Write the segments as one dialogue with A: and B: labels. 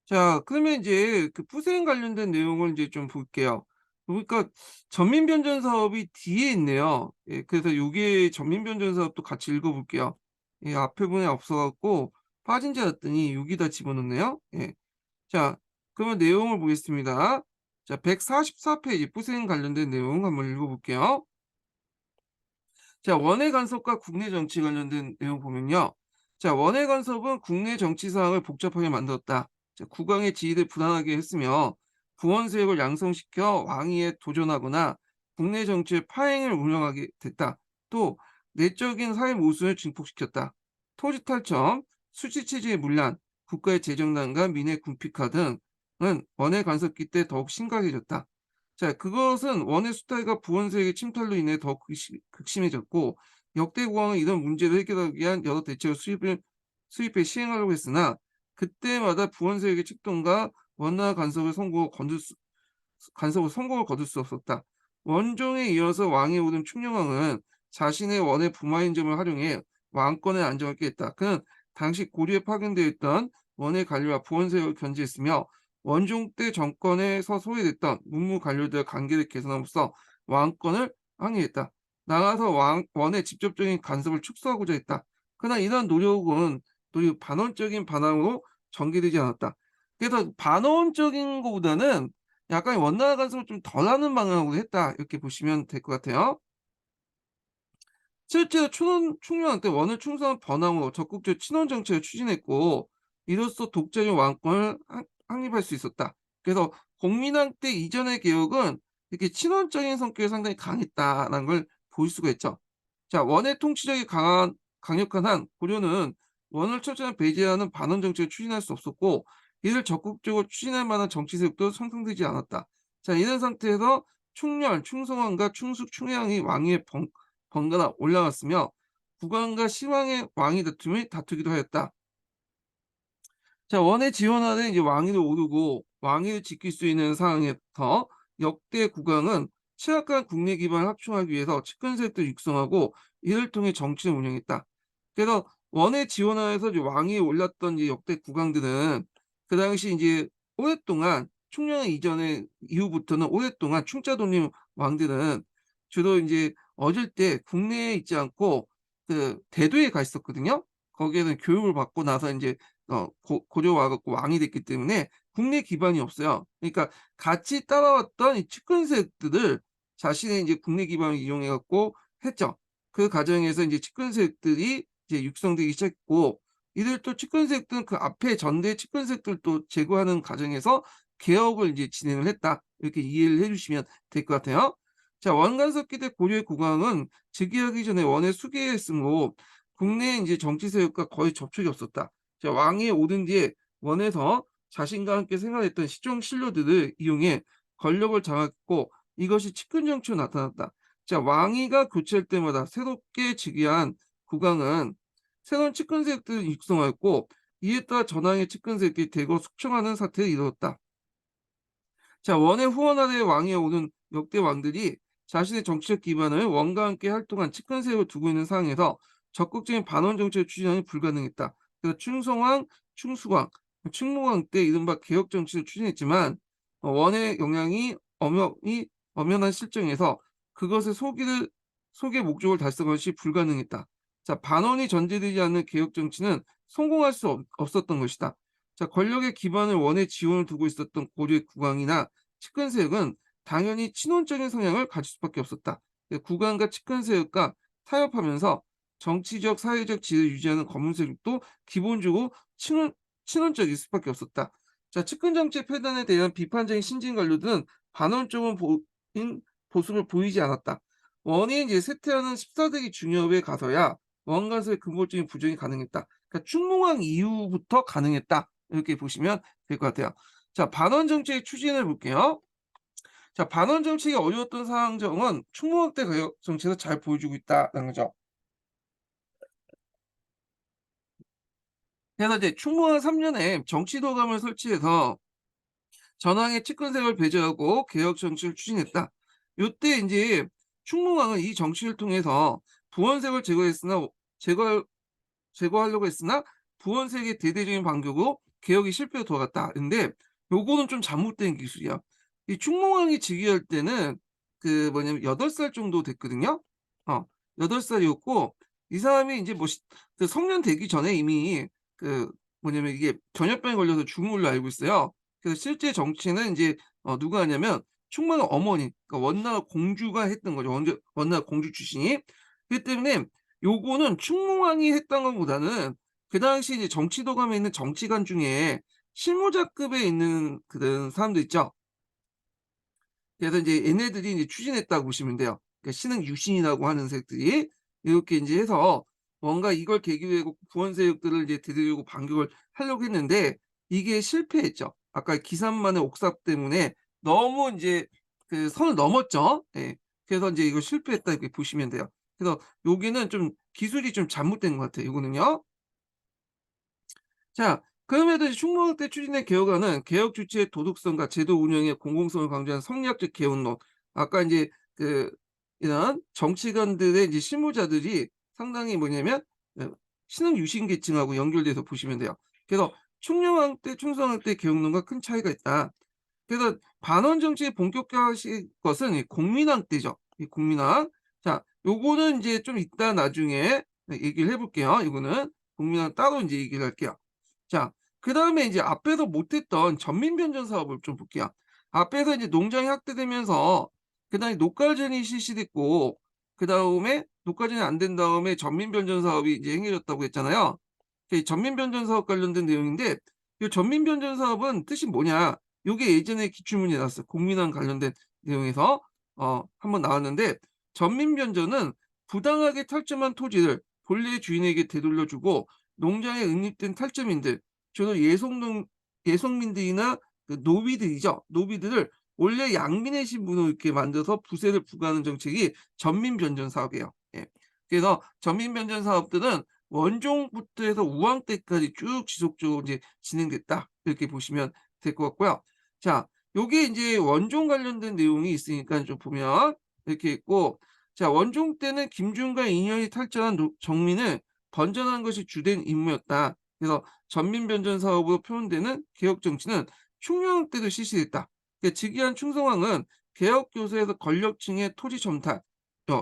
A: 자, 그러면 이제 그 푸생 관련된 내용을 이제 좀 볼게요. 보니까 전민변전 사업이 뒤에 있네요. 예, 그래서 요게 전민변전 사업도 같이 읽어볼게요. 예, 앞에 분에 없어 갖고 빠진 줄 알았더니 여기다 집어넣네요. 예. 자, 그러면 내용을 보겠습니다. 자, 144페이지 푸생 관련된 내용 한번 읽어볼게요. 자, 원외 간섭과 국내 정치 관련된 내용 보면요. 자, 원외 간섭은 국내 정치 상황을 복잡하게 만들었다. 자, 국왕의 지위를 불안하게 했으며 부원 세력을 양성시켜 왕위에 도전하거나 국내 정치의 파행을 운영하게 됐다. 또 내적인 사회 모순을 증폭시켰다. 토지 탈청, 수지 체제의 문란, 국가의 재정난과 민의 군피카 등은 원외 간섭기 때 더욱 심각해졌다. 자, 그것은 원의 수탈과 부원세력의 침탈로 인해 더 극심해졌고 역대 국왕은 이런 문제를 해결하기 위한 여러 대책을 수입해 시행하려고 했으나 그때마다 부원세력의 책동과 원나 간섭을 성공을 거둘 수 없었다. 원종에 이어서 왕에 오른 충녕왕은 자신의 원의 부마인 점을 활용해 왕권의 안정을 깼다. 그는 당시 고려에 파견되어 있던 원의 관료와 부원세력을 견제했으며 원종 때 정권에서 소외됐던 문무 관료들의 관계를 개선함으로써 왕권을 항의했다. 나아가서 원의 직접적인 간섭을 축소하고자 했다. 그러나 이러한 노력은 도리어 반원적인 반항으로 전개되지 않았다. 그래서 반원적인 것보다는 약간 원나라 간섭을 좀 덜하는 방향으로 했다. 이렇게 보시면 될 것 같아요. 실제로 충녕왕 때 원을 충성한 번왕으로 적극적 친원 정책을 추진했고 이로써 독자적 왕권을 확립할 수 있었다. 그래서 공민왕 때 이전의 개혁은 이렇게 친원적인 성격이 상당히 강했다라는 걸 볼 수가 있죠. 자, 원의 통치력이 강력한 한 고려는 원을 철저히 배제하는 반원 정책을 추진할 수 없었고 이를 적극적으로 추진할 만한 정치 세력도 형성되지 않았다. 자, 이런 상태에서 충렬, 충성왕과 충숙, 충해왕이 왕위에 번갈아 올라갔으며 국왕과 시왕의 왕위 다툼이 다투기도 하였다. 자, 원의 지원 아래 이제 왕위를 오르고 왕위를 지킬 수 있는 상황에서 역대 국왕은 취약한 국내 기반을 확충하기 위해서 측근 세력들을 육성하고 이를 통해 정치를 운영했다. 그래서 원의 지원 하에서 이제 왕위에 올랐던 이제 역대 국왕들은 그 당시 이제 오랫동안 충령 이전에 이후부터는 오랫동안 충자 독립 왕들은 주로 이제 어릴 때 국내에 있지 않고 그 대도에 가 있었거든요. 거기에는 교육을 받고 나서 인제 고려 와 갖고 왕이 됐기 때문에 국내 기반이 없어요. 그러니까 같이 따라왔던 이 측근 세력들을 자신의 인제 국내 기반을 이용해 갖고 했죠. 그 과정에서 인제 측근 세력들이 이제 육성되기 시작했고 이들 또 측근 세력들은 그 앞에 전대 측근 세력들도 제거하는 과정에서 개혁을 이제 진행을 했다. 이렇게 이해를 해 주시면 될 것 같아요. 자, 원간섭기 때 고려의 국왕은 즉위하기 전에 원에 수계했으므로 국내 이제 정치 세력과 거의 접촉이 없었다. 자, 왕위에 오른 뒤에 원에서 자신과 함께 생활했던 시종 신료들을 이용해 권력을 장악했고 이것이 측근 정치로 나타났다. 자, 왕위가 교체할 때마다 새롭게 즉위한 국왕은 새로운 측근 세력들을 육성하였고 이에 따라 전왕의 측근 세력이 대거 숙청하는 사태를 이루었다. 자, 원의 후원 아래 왕위에 오른 역대 왕들이 자신의 정치적 기반을 원과 함께 활동한 측근 세력을 두고 있는 상황에서 적극적인 반원 정책을 추진하기 불가능했다. 그래서 충성왕, 충수왕, 충무왕 때 이른바 개혁 정치를 추진했지만 원의 영향이 엄연한 실정에서 그것의 소기의 목적을 달성하는 것이 불가능했다. 자, 반원이 전제되지 않는 개혁 정치는 성공할 수 없었던 것이다. 자, 권력의 기반을 원의 지원을 두고 있었던 고려의 국왕이나 측근 세력은 당연히 친원적인 성향을 가질 수밖에 없었다. 국왕과 측근 세력과 타협하면서 정치적, 사회적 지위를 유지하는 검은 세력도 기본적으로 친원적일 수밖에 없었다. 자, 측근 정치의 폐단에 대한 비판적인 신진 관료들은 반원적인 보수를 보이지 않았다. 원이 이제 쇠퇴하는 14세기 중엽에 가서야 원간섭의 근본적인 부정이 가능했다. 그러니까 충무왕 이후부터 가능했다. 이렇게 보시면 될 것 같아요. 자, 반원 정책의 추진을 볼게요. 자, 반원 정책이 어려웠던 상황정은 충무왕 때 개혁 정책에서 잘 보여주고 있다는 거죠. 그래서 이제 충무왕 3년에 정치도감을 설치해서 전황의 측근색을 배제하고 개혁 정치를 추진했다. 요때 인제 충무왕은 이 정치를 통해서 부원색을 제거하려고 했으나 부원색의 대대적인 반격으로 개혁이 실패로 돌아갔다. 근데 요거는 좀 잘못된 기술이야. 이 충무왕이 즉위할 때는 그 뭐냐면 8살 정도 됐거든요. 8 살이었고 이 사람이 인제 뭐 그 성년 되기 전에 이미 그 뭐냐면 이게 전염병에 걸려서 죽은 걸로 알고 있어요. 그래서 실제 정치는 인제 누가 하냐면 충무왕의 어머니, 그러니까 원나라 공주가 했던 거죠. 원나라 공주 출신이. 그렇기 때문에 요거는 충무왕이 했던 것보다는 그 당시 이제 정치도감에 있는 정치관 중에 실무자급에 있는 그런 사람들 있죠. 그래서 인제 얘네들이 인제 추진했다고 보시면 돼요. 그러니까 신흥 유신이라고 하는 색들이 이렇게 인제 해서 뭔가 이걸 계기로 해고 구원 세력들을 이제 되돌리고 반격을 하려고 했는데 이게 실패했죠. 아까 기산만의 옥삽 때문에 너무 인제 그 선을 넘었죠. 예. 그래서 인제 이거 실패했다 이렇게 보시면 돼요. 그래서 여기는 좀 기술이 좀 잘못된 것 같아요, 요거는요. 자, 그럼에도 이제 충무공 때 추진된 개혁안은 개혁 주체의 도덕성과 제도 운영의 공공성을 강조한 성리학적 개헌론. 아까 인제 그 이런 정치관들의 이제 실무자들이 상당히 뭐냐면 신흥 유신 계층하고 연결돼서 보시면 돼요. 그래서 충녕왕 때 충성왕 때 개혁론과 큰 차이가 있다. 그래서 반원 정치에 본격화하신 것은 이 공민왕 때죠. 이 공민왕. 자, 요거는 인제 좀 이따 나중에 얘기를 해 볼게요. 이거는 공민왕 따로 인제 얘기를 할게요. 자, 그다음에 이제 앞에서 못했던 전민변전 사업을 좀 볼게요. 앞에서 이제 농장이 확대되면서 그다음에 녹갈전이 실시됐고 그다음에 녹갈전이 안 된 다음에 전민변전 사업이 이제 행해졌다고 했잖아요. 그 전민변전 사업 관련된 내용인데 이 전민변전 사업은 뜻이 뭐냐? 요게 예전에 기출문제 나왔어요. 공민왕 관련된 내용에서 한번 나왔는데 전민변전은 부당하게 탈점한 토지를 본래 주인에게 되돌려 주고 농장에 응립된 탈점민들 주로 예속민들이나 그 노비들이죠. 노비들을 원래 양민의 신분으로 이렇게 만들어서 부세를 부과하는 정책이 전민변전 사업이에요. 예. 그래서 전민변전 사업들은 원종부터 해서 우왕 때까지 쭉 지속적으로 이제 진행됐다. 이렇게 보시면 될 것 같고요. 자, 요게 인제 원종 관련된 내용이 있으니까 좀 보면 이렇게 있고 자, 원종 때는 김준과 인연이 탈전한 정민을 번전하는 것이 주된 임무였다. 그래서 전민변전 사업으로 표현되는 개혁 정치는 충녕왕 때도 실시됐다. 그러니까 즉위한 충성왕은 개혁 교서에서 권력층의 토지 점탈,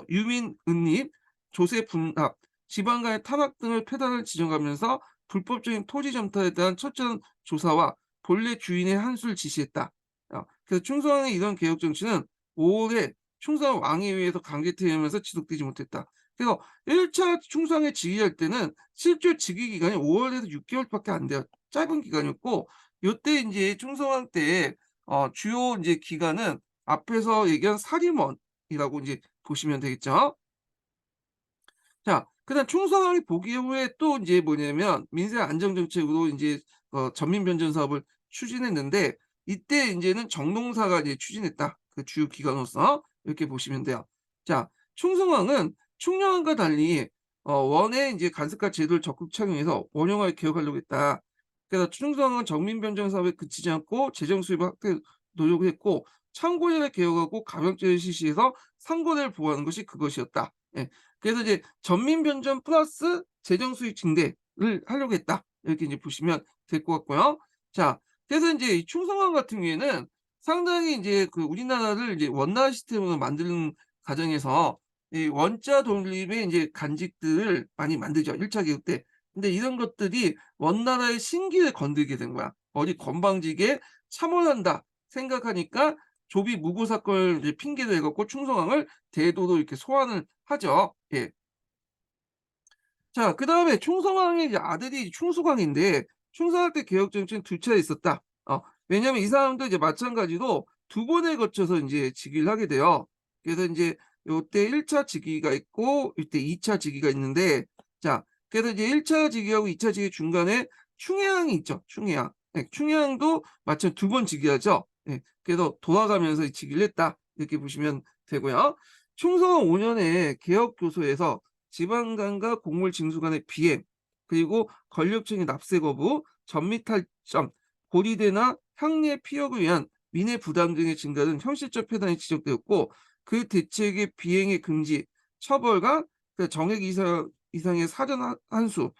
A: 유민 은립, 조세 분합, 지방 간의 타락 등을 폐단을 지정하면서 불법적인 토지 점탈에 대한 철저한 조사와 본래 주인의 한수를 지시했다. 그래서 충성왕의 이런 개혁 정치는 오래 충성 왕에 의해서 강제퇴임하면서 지속되지 못했다. 그래서 1차 충성에 즉위할 때는 실제 즉위 기간이 5 월에서 6 개월밖에 안 돼요. 짧은 기간이었고 요때 인제 충성왕 때 주요 인제 기간은 앞에서 얘기한 사림원이라고 인제 보시면 되겠죠. 자, 그다음 충성왕이 복위 후에 또 인제 뭐냐면 민생 안정 정책으로 인제 전민 변전 사업을 추진했는데 이때 인제는 정농사가 이제 추진했다. 그 주요 기관으로서 이렇게 보시면 돼요. 자, 충성왕은 충녕왕과 달리 원의 인제 간섭과 제도를 적극 착용해서 원형화를 개혁하려고 했다. 그래서 충성왕은 정민 변경 사업에 그치지 않고 재정 수입을 확대 노력을 했고 창고제를 개혁하고 가병제를 실시해서 상고제를 보호하는 것이 그것이었다. 예. 그래서 이제 전민 변전 플러스 재정 수입 증대를 하려고 했다. 이렇게 이제 보시면 될 것 같고요. 자, 그래서 인제 이 충성왕 같은 경우에는 상당히 인제 그 우리나라를 이제 원나라 시스템으로 만드는 과정에서 이 원자 독립의 인제 간직들을 많이 만들죠, 1차 개혁 때. 근데 이런 것들이 원나라의 신기를 건들게 된 거야. 어디 건방지게 참언한다 생각하니까 조비 무고 사건을 이제 핑계로 해 갖고 충성왕을 대도로 이렇게 소환을 하죠. 예. 자, 그다음에 충성왕의 이제 아들이 충수광인데 충성할 때 개혁 정책은 두 차례 있었다. 왜냐하면 이 사람도 이제 마찬가지로 두 번에 거쳐서 인제 즉위를 하게 돼요. 그래서 인제 요때 1차 즉위가 있고 이때 2차 즉위가 있는데 자, 그래서 이제 1차 즉위하고 2차 즉위 중간에 충해왕이 있죠, 충해왕. 예, 충해왕도 마찬 두 번 즉위하죠. 예. 그래서 돌아가면서 즉위를 했다. 이렇게 보시면 되고요. 충성 5 년에 개혁 교서에서 지방간과 곡물 징수 간의 비행, 그리고 권력층의 납세 거부, 전미탈점, 고리대나 향리의 피역을 위한 민의 부담 등의 증가 등 현실적 폐단이 지적되었고 그 대책의 비행의 금지, 처벌과 그 정액 이상의 사전 한수,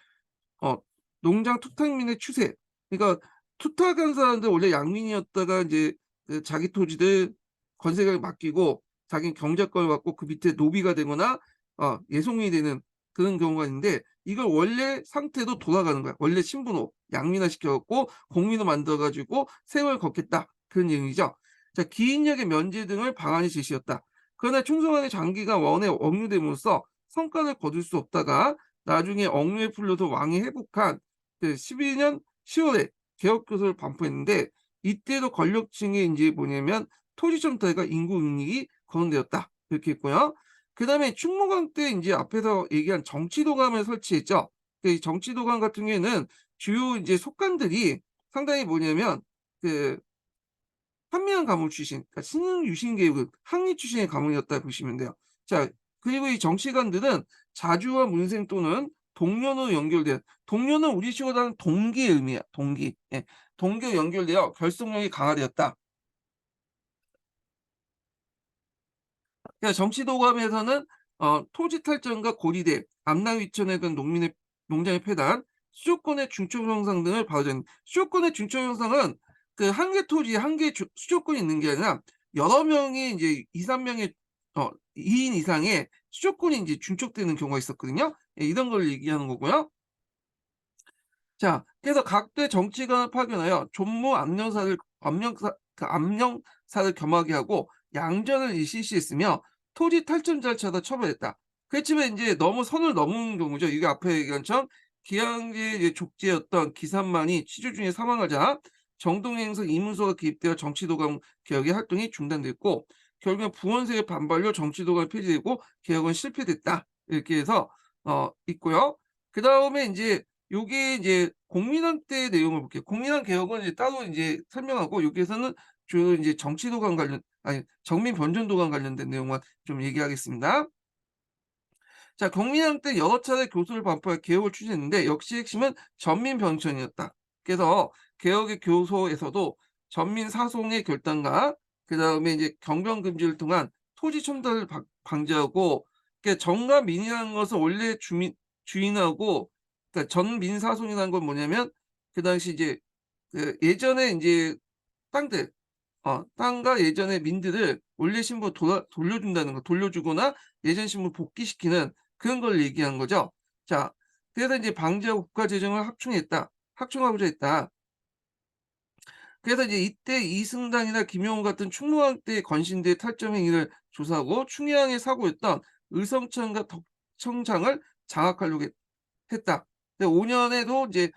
A: 어 농장 투탁민의 추세, 그러니까 투탁한 사람들 원래 양민이었다가 인제 그 자기 토지들 건세를 맡기고 자기는 경작권을 갖고 그 밑에 노비가 되거나 예송이 되는 그런 경우가 있는데, 이걸 원래 상태로 돌아가는 거야. 원래 신분으로 양민화 시켜 갖고 공민으로 만들어 가지고 세월을 걷겠다, 그런 얘기죠. 자, 기인력의 면제 등을 방안이 제시했다. 그러나 충성왕의 장기가 원에 억류됨으로써 성과를 거둘 수 없다가 나중에 억류에 풀려서 왕이 회복한 그 12년 10월에 개혁교서를 반포했는데, 이때도 권력층이 인제 뭐냐면 토지 점탈과 인구 응익이 거론되었다, 이렇게 했고요. 그다음에 충무강 때 인제 앞에서 얘기한 정치도감을 설치했죠. 이 정치도감 같은 경우에는 주요 인제 속관들이 상당히 뭐냐면 그 한미한 가문 출신, 그러니까 신흥 유신 계급 항리 출신의 가문이었다 보시면 돼요. 자, 그리고 이 정치관들은 자주와 문생 또는 동료로 연결된, 동료는 우리식으로 하는 동기의 의미야. 동기. 예. 동기로 연결되어 결속력이 강화되었다. 그러니까 정치도감에서는 토지 탈전과 고리대, 암남 위천에 든 농민의 농장의 폐단, 수조권의 중첩 형상 등을 봐준, 수조권의 중첩 형상은 그 한 개 토지에 한 개의 수조권이 있는 게 아니라 여러 명이 인제 2-3 명의 2인 이상의 수조권이 인제 중첩되는 경우가 있었거든요. 예, 이런 걸 얘기하는 거고요. 자, 그래서 각대 정치관을 파견하여 존무 암령사를 겸하게 하고 양전을 실시했으며 토지 탈점 절차도 처벌했다. 그렇지만 인제 너무 선을 넘은 경우죠. 이게 앞에 얘기한 처럼 기항제의 이제 족제였던 기산만이 취조 중에 사망하자 정동행성 이문소가 개입되어 정치도감 개혁의 활동이 중단됐고, 결국엔 부원세의 반발로 정치도감이 폐지되고 개혁은 실패됐다, 이렇게 해서 있고요. 그다음에 인제 요게 이제 공민왕 때 내용을 볼게요. 공민왕 개혁은 이제 따로 인제 설명하고, 여기에서는 주요 인제 정치도감 관련, 아니 정민 변전도감 관련된 내용만 좀 얘기하겠습니다. 자, 경민왕 때 여러 차례 교수를 반포해 개혁을 추진했는데 역시 핵심은 전민 변천이었다. 그래서 개혁의 교소에서도 전민 사송의 결단과 그다음에 이제 경병 금지를 통한 토지 첨단을 방지하고, 그러니까 정과 민이라는 것은 원래 주인하고, 그러니까 전민 사송이라는 건 뭐냐면 그 당시 이제 그 예전에 인제 땅들, 땅과 예전의 민들을 원래 신분으로 돌려준다는 거, 돌려주거나 예전 신분을 복귀시키는 그런 걸 얘기하는 거죠. 자, 그래서 인제 방지하고 국가 재정을 확충하고자 했다. 그래서 이제 이때 이승당이나 김영호 같은 충무왕 때의 건신들의 탈점 행위를 조사하고 충의왕의 사고였던 의성천과 덕청장을 장악하려고 했다. 근데 5 년에도 이제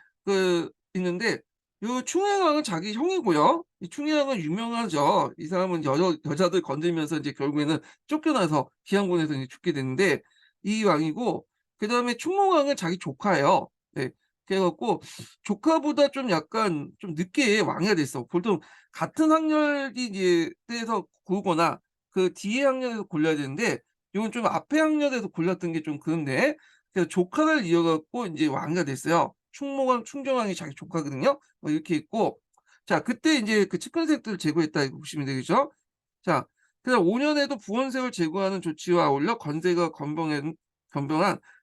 A: 있는데, 요 충의왕은 자기 형이고요. 이 충의왕은 유명하죠. 이 사람은 여자들 건들면서 이제 결국에는 쫓겨나서 기양군에서 이제 죽게 되는데, 이 왕이고, 그다음에 충무왕은 자기 조카예요. 네. 그래 갖고 조카보다 좀 약간 좀 늦게 왕이 됐어. 보통 같은 학년이 이제 때에서 고르거나 그 뒤에 학년에서 골라야 되는데, 요건 좀 앞에 학년에서 골랐던 게 좀 그런데, 그래서 조카를 이어 갖고 인제 왕이 됐어요. 충무왕 충정왕이 자기 조카거든요. 뭐 이렇게 있고, 자, 그때 인제 그 측근색들을 제거했다, 이거 보시면 되겠죠. 자, 그다음 5 년에도 부원색을 제거하는 조치와 아울러 건세가 건병한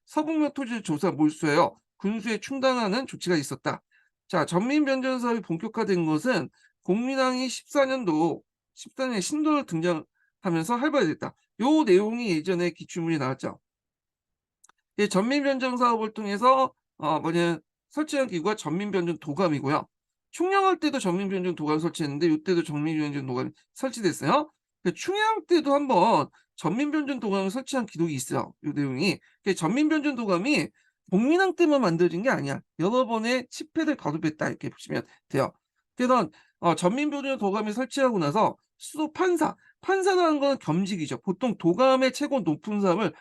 A: 서북면 토지를 조사 몰수하여 군수에 충당하는 조치가 있었다. 자, 전민변전 사업이 본격화된 것은 공민왕이 14년에 신도를 등장하면서 활발해졌다. 요 내용이 예전에 기출문에 나왔죠. 이 전민변경 사업을 통해서 설치한 기구가 전민변전도감이고요. 충녕할 때도 전민변전도감 설치했는데 요때도 전민변전도감이 설치됐어요. 충양 때도 한번 전민변전도감을 설치한 기록이 있어요, 요 내용이. 전민변전도감이 복민왕 때만 만들어진 게 아니야. 여러 번의 집회를 거듭했다, 이렇게 보시면 돼요. 그래서 전민변전도감이 설치하고 나서 수도 판사라는 건 겸직이죠. 보통 도감의 최고 높은 사람을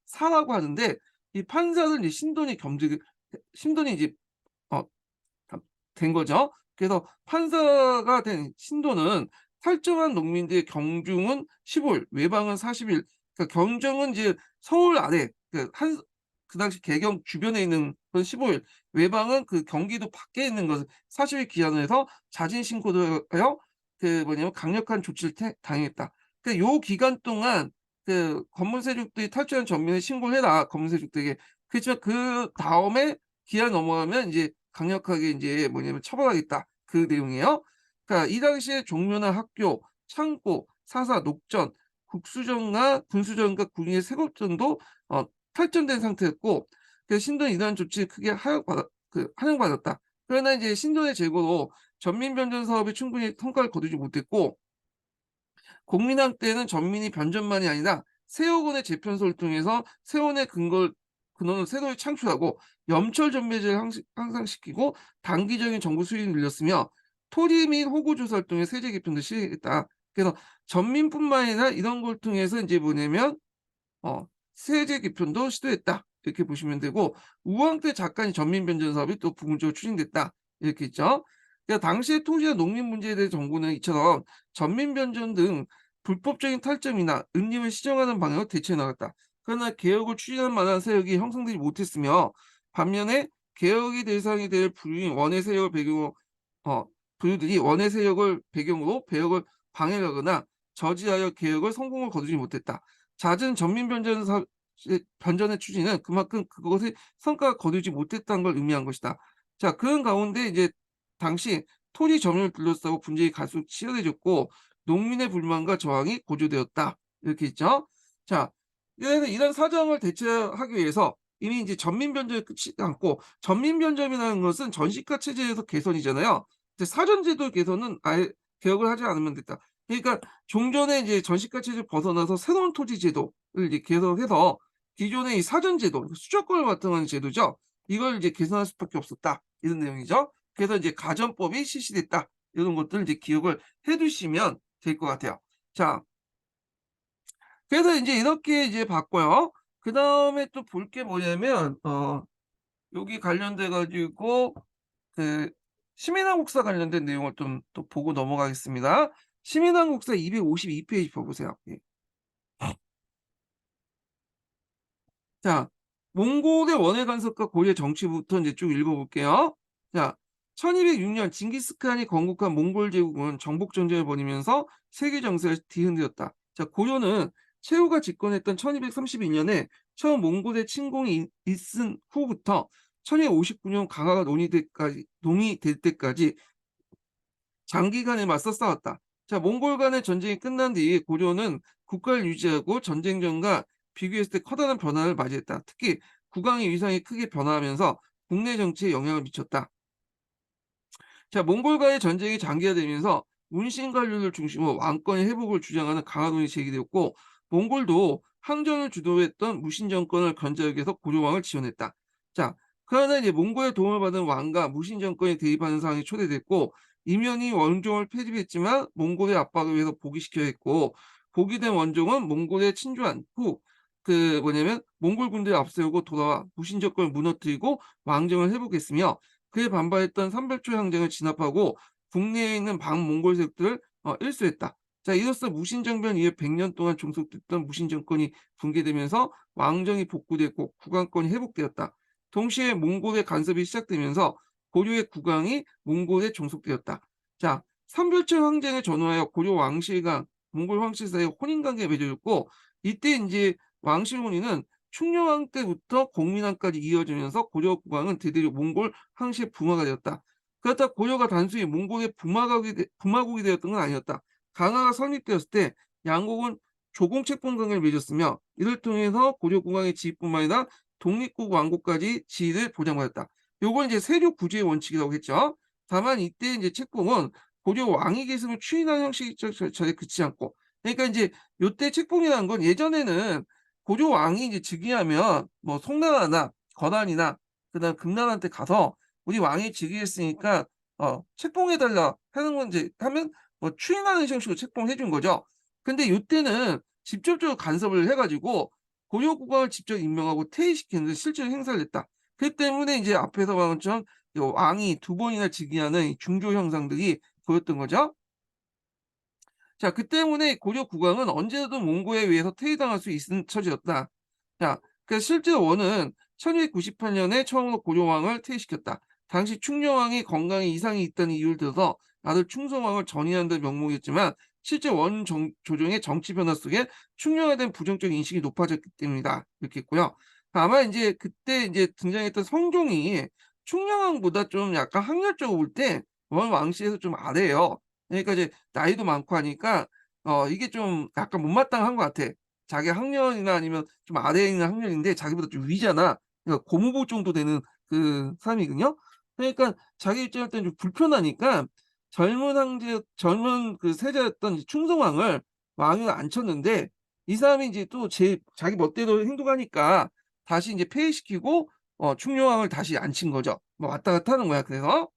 A: 사라고 하는데, 이 판사를 이제 신돈이 이제 어 된 거죠. 그래서 판사가 된 신도는 탈정한 농민들의 경중은 15일, 외방은 40일. 그러니까 경정은 이제 서울 아래 그 당시 개경 주변에 있는 건 15일, 외방은 그 경기도 밖에 있는 것을 40일 기한을 해서 자진 신고를 하여 강력한 조치를 당했다. 그러니까 요 기간 동안 검문세력들이 탈주한 전민을 신고를 해라, 검문세력들에게. 그렇지만 그다음에 기한 넘어가면 인제 강력하게 인제 처벌하겠다, 그 내용이에요. 그러니까 이 당시에 종묘나 학교, 창고, 사사, 녹전, 국수전과 군수전과 군인의 세곡전도 탈전된 상태였고, 그래서 신도는 이러한 조치에 크게 환영받았다. 그러나 이제 신도의 제거로 전민변전 사업이 충분히 성과를 거두지 못했고, 공민왕 때는 전민이 변전만이 아니라 세월권의 재편소를 통해서 세원의 근원을 새로 창출하고 염철 전매제를 향상시키고 단기적인 정부 수익을 늘렸으며 토지 및 호구 조사를 통해 세제 개편도 시행했다. 그래서 전민뿐만 아니라 이런 걸 통해서 이제 뭐냐면 세제 개편도 시도했다. 이렇게 보시면 되고 우왕 때 작가인 전민변전 사업이 또 부분적으로 추진됐다. 이렇게 있죠. 그러니까 당시의 토지와 농민 문제에 대해 정부는 이처럼 전민변전 등 불법적인 탈점이나 은림을 시정하는 방향으로 대처해 나갔다. 그러나 개혁을 추진할 만한 세력이 형성되지 못했으며 반면에 개혁의 대상이 될 부류인 원외 세력을 배경으로 부류들이 원외 세력을 배경으로 개혁을 방해하거나 저지하여 개혁을 성공을 거두지 못했다. 잦은 전민 변전의 추진은 그만큼 그것의 성과가 거두지 못했다는 걸 의미한 것이다. 자, 그런 가운데 이제 당시 토지 점유를 둘러싸고 분쟁이 갈수록 치열해졌고 농민의 불만과 저항이 고조되었다. 이렇게 있죠. 자, 이런 사정을 대처하기 위해서 이미 이제 전민 변전이 끝이 않고 전민 변전이라는 것은 전시가 체제에서 개선이잖아요. 이제 사전 제도 개선은 아예 개혁을 하지 않으면 됐다. 그러니까 종전에 이제 전시가 체제를 벗어나서 새로운 토지 제도를 이제 개선해서 기존의 이 사전 제도, 수조권을 바탕한 제도죠. 이걸 이제 개선할 수밖에 없었다. 이런 내용이죠. 그래서 이제 가전법이 실시됐다. 이런 것들 이제 기억을 해 두시면 될 것 같아요. 자, 그래서 인제 이렇게 이제 봤고요. 그다음에 또 볼 게 뭐냐면 여기 관련돼 가지고 그 시민왕국사 관련된 내용을 좀 또 보고 넘어가겠습니다. 시민왕국사 252 페이지 봐 보세요. 예. 자, 몽골의 원해 간섭과 고려의 정치부터 이제 쭉 읽어 볼게요. 자, 1206년 징기스칸이 건국한 몽골 제국은 정복 전쟁을 벌이면서 세계 정세를 뒤흔들었다. 자, 고려는 최후가 집권했던 1232 년에 처음 몽골의 침공이 있은 후부터 1259년 강화가 논의될 때까지 장기간에 맞서 싸웠다. 자, 몽골 간의 전쟁이 끝난 뒤 고려는 국가를 유지하고 전쟁 전과 비교했을 때 커다란 변화를 맞이했다. 특히 국왕의 위상이 크게 변화하면서 국내 정치에 영향을 미쳤다. 자, 몽골과의 전쟁이 장기화되면서 문신관료를 중심으로 왕권의 회복을 주장하는 강화론이 제기되었고 몽골도 항전을 주도했던 무신 정권을 견제하기 위해서 고려왕을 지원했다. 자, 그러나 이제 몽골의 도움을 받은 왕과 무신 정권이 대립하는 상황이 초래됐고 이면이 원종을 편입했지만 몽골의 압박을 위해서 복위시켜야 했고 복위된 원종은 몽골에 친주한 후 뭐냐면 몽골 군대를 앞세우고 돌아와 무신 정권을 무너뜨리고 왕정을 회복했으며 그에 반발했던 삼백조 항쟁을 진압하고 국내에 있는 반몽골 세력들을 일수했다. 자, 이로써 무신정변 이후 100년 동안 종속됐던 무신정권이 붕괴되면서 왕정이 복구됐고 국왕권이 회복되었다. 동시에 몽골의 간섭이 시작되면서 고려의 국왕이 몽골에 종속되었다. 자, 삼별천 항쟁을 전후하여 고려 왕실과 몽골 황실 사이에 혼인관계가 맺어졌고 이때 이제 왕실 혼인은 충녕왕 때부터 공민왕까지 이어지면서 고려 국왕은 대대로 몽골 황실의 부마가 되었다. 그렇다고 고려가 단순히 몽골의 부마국이 되었던 건 아니었다. 강화가 설립되었을 때 양국은 조공채권 관계를 맺었으며 이를 통해서 고려 국왕의 지위뿐만 아니라 독립국 왕국까지 지위를 보장받았다. 요건 이제 세력 구제의 원칙이라고 했죠. 다만 이때 이제 책봉은 고려 왕위 계승을 추인하는 형식적 절차에 그치지 않고 그러니까 이제 요때 책봉이라는 건 예전에는 고려 왕이 이제 즉위하면 뭐 송나라나 건안이나 그다음 금나라한테 가서 "우리 왕이 즉위했으니까 책봉해 달라." 하는 건 이제 하면 뭐 추인하는 형식으로 책봉해 준 거죠. 근데 요때는 직접적으로 간섭을 해 가지고 고려 국왕을 직접 임명하고 퇴위시키는 실제로 행사를 했다. 그 때문에 이제 앞에서 말한 것처럼 요 왕이 두 번이나 즉위하는 이 중조 형상들이 보였던 거죠. 자, 그 때문에 고려 국왕은 언제라도 몽고에 의해서 퇴위당할 수 있는 처지였다. 자, 그래서 실제 원은 1298 년에 처음으로 고려왕을 퇴위시켰다. 당시 충녕왕이 건강에 이상이 있다는 이유를 들어서 아들 충성왕을 전이한다는 명목이었지만 실제 조정의 정치 변화 속에 충녕에 대한 부정적 인식이 높아졌기 때문이다. 이렇게 했고요. 아마 이제 그때 이제 등장했던 성종이 충녕왕보다 좀 약간 학렬적으로 볼 때 왕실에서 좀 아래예요. 그러니까 이제 나이도 많고 하니까 이게 좀 약간 못마땅한 것 같아. 자기 학년이나 아니면 좀 아래에 있는 학년인데 자기보다 좀 위잖아. 그러니까 고모부 정도 되는 그 사람이거든요. 그러니까 자기 입장일 때는 좀 불편하니까 젊은 그 세자였던 이 충성왕을 왕위에 앉혔는데 이 사람이 이제 또 자기 멋대로 행동하니까 다시 인제 폐위시키고 충녕왕을 다시 앉힌 거죠. 뭐 왔다 갔다 하는 거야 그래서.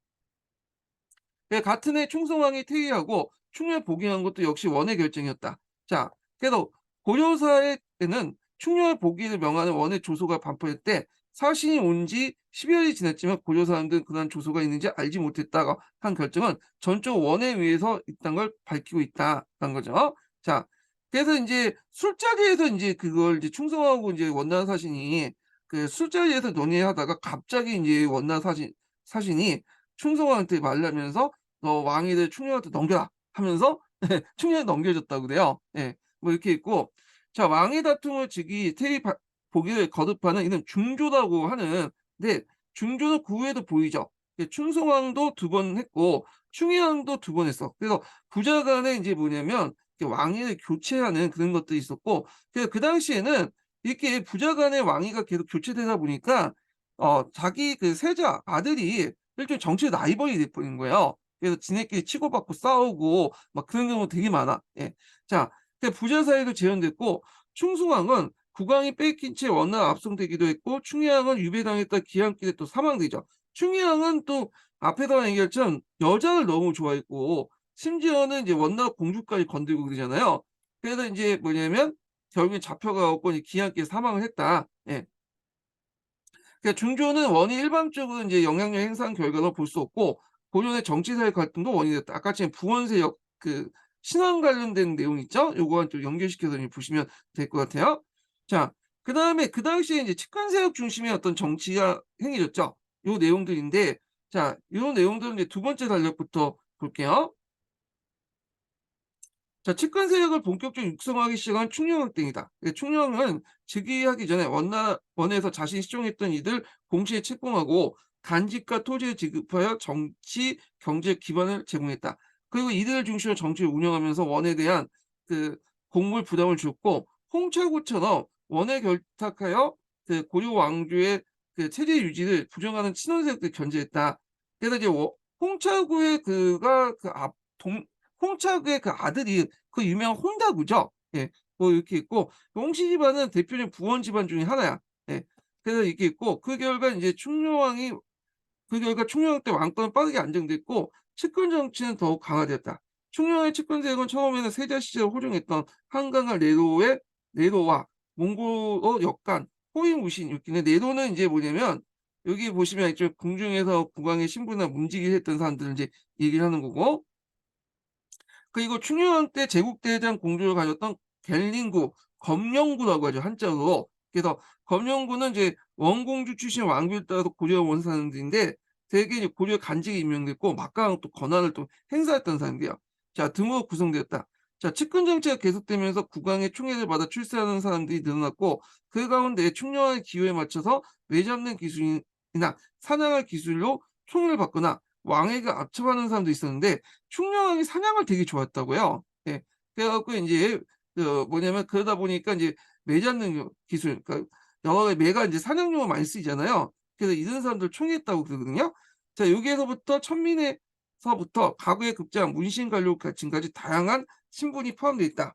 A: 예 같은 해 충성왕이 퇴위하고 충녕을 복위한 것도 역시 원의 결정이었다. 자 그래서 고려사에는 충녕을 복위를 명하는 원의 조서가 반포될 때 사신이 온 지 10 여일이 지났지만 고려 사람들은 그러한 조서가 있는지 알지 못했다고 한 결정은 전적 원에 의해서 있다는 걸 밝히고 있다라는 거죠. 자 그래서 인제 술자리에서 인제 그걸 이제 충성하고 인제 원나라 사신이 그 술자리에서 논의하다가 갑자기 인제 원나라 사신이 충성왕한테 말하면서 "너 왕위를 충녕한테 넘겨라." 하면서 예 충녕에 넘겨줬다고 그래요. 예. 뭐 이렇게 있고 자 왕위 다툼을 즉위 퇴위 보기를 거듭하는 이는 중조라고 하는 근데 중조는 그 후에도 보이죠. 충성왕도 2번 했고 충의왕도 2번 했어. 그래서 부자 간에 인제 뭐냐면 왕위를 교체하는 그런 것들이 있었고 그 당시에는 이렇게 부자 간의 왕위가 계속 교체되다 보니까 자기 그 세자 아들이 일종의 정치의 라이벌이 돼 버린 거예요. 그래서 지네끼리 치고받고 싸우고 막 그런 경우 되게 많아. 예. 자 부자 사이도 재현됐고 충성왕은 국왕이 뺏긴 채 원나라 압송되기도 했고 충의왕은 유배당했다 기한길에 또 사망되죠. 충의왕은 또 앞에서 얘기했지만 여자를 너무 좋아했고 심지어는 이제 원나라 공주까지 건들고 그러잖아요. 그래서 인제 뭐냐면 결국에 잡혀가 갖고 이제 기한길에 사망을 했다. 예. 그러니까 중조는 원이 일방적으로 인제 영향력 행사한 결과로 볼 수 없고 고려의 정치 사회 갈등도 원인이 됐다. 아까처럼 부원세력 그 신앙 관련된 내용 있죠? 요거랑 좀 연결시켜서 좀 보시면 될 것 같아요. 자 그다음에 그 당시에 인제 측근세력 중심의 어떤 정치가 행해졌죠. 요 내용들인데 자 요 내용들은 이제 두 번째 단락부터 볼게요. 자 측근 세력을 본격적으로 육성하기 시작한 충녕왕 때이다. 충녕은 즉위하기 전에 원에서 자신이 시종했던 이들 공시에 책봉하고 간직과 토지를 지급하여 정치, 경제 기반을 제공했다. 그리고 이들을 중심으로 정치를 운영하면서 원에 대한 그 공물 부담을 줬고 홍차구처럼 원에 결탁하여 그 고려 왕조의 그 체제 유지를 부정하는 친원 세력들 견제했다. 그래서 이제 홍차구의 그가 그 앞 동 홍차구의 그 아들이 그 유명한 홍다구죠. 예. 뭐 이렇게 있고 홍씨 집안은 대표적인 부원 집안 중에 하나야. 예. 그래서 이렇게 있고 그 결과 충녕왕 때 왕권은 빠르게 안정됐고 측근 정치는 더욱 강화되었다. 충녕왕의 측근 세력은 처음에는 세자 시절을 호종했던 한강과 내로와 몽고어 역간, 호위무신 이렇게 있는데 내로는 인제 뭐냐면 여기 보시면 이쪽 궁중에서 국왕의 신분을 움직이게 했던 사람들을 인제 얘기를 하는 거고 그리고 충녕왕 때 제국대장 공주를 가졌던 갤린구, 검령구라고 하죠, 한자로. 그래서 검령구는 이제 원공주 출신 왕비를 따라서 고려 원사람들인데 되게 이제 고려 간직에 임명됐고 막강한 또 권한을 또 행사했던 사람들이에요. 자 등으로 구성되었다. 자 측근 정치가 계속되면서 국왕의 총애를 받아 출세하는 사람들이 늘어났고 그 가운데 충녕왕의 기호에 맞춰서 매잡는 기술이나 사냥할 기술로 총애를 받거나 왕에게 압첩하는 사람도 있었는데 충녕왕이 사냥을 되게 좋아했다고요. 예. 그래 갖고 인제 그 뭐냐면 그러다 보니까 인제 매 잡는 기술 그러니까 영화에 매가 인제 사냥용으로 많이 쓰이잖아요. 그래서 이런 사람들 총애했다고 그러거든요. 자 여기에서부터 천민에서부터 가구에 급제한 문신 관료 지금까지 다양한 신분이 포함되어 있다.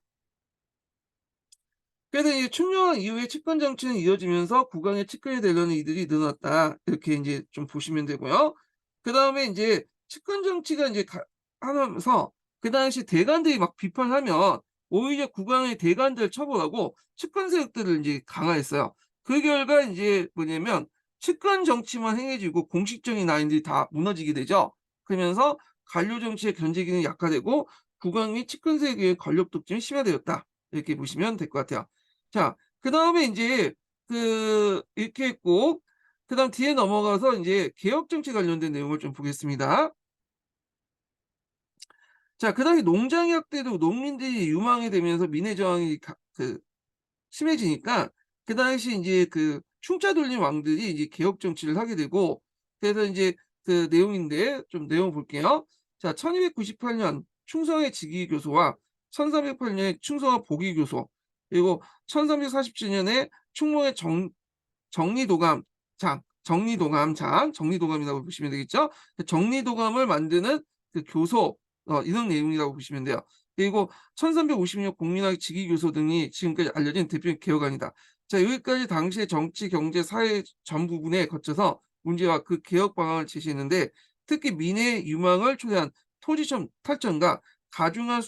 A: 그래서 이 충녕왕 이후에 측근 정치는 이어지면서 국왕의 측근이 되려는 이들이 늘어났다. 이렇게 인제 좀 보시면 되고요. 그다음에 인제 측근 정치가 인제 하면서 그 당시 대관들이 막 비판하면 오히려 국왕의 대관들을 처벌하고 측근 세력들을 인제 강화했어요. 그 결과 인제 뭐냐면 측근 정치만 행해지고 공식적인 라인들이 다 무너지게 되죠. 그러면서 관료 정치의 견제 기능이 약화되고 국왕 및 측근 세력의 권력 독점이 심화되었다. 이렇게 보시면 될 것 같아요. 자 그다음에 인제 이렇게 했고 그다음 뒤에 넘어가서 인제 개혁 정치 관련된 내용을 좀 보겠습니다. 자 그 당시 농장약 때도 농민들이 유망이 되면서 민의 저항이 심해지니까 그 당시 인제 그 충짜 돌린 왕들이 이제 개혁 정치를 하게 되고 그래서 인제 그 내용인데 좀 내용 볼게요. 자, 1298년 충성의 직위교소와 1308년에 충성의 복위교소, 그리고 1347년에 충무의 정리도감이라고 보시면 되겠죠. 정리도감을 만드는 그 교소, 이런 내용이라고 보시면 돼요. 그리고 1350년 공민학 직위교소 등이 지금까지 알려진 대표적인 개혁안이다. 자, 여기까지 당시의 정치, 경제, 사회 전 부분에 거쳐서 문제와 그 개혁 방안을 제시했는데, 특히 민의 유망을 초래한 토지점 탈전과 가중한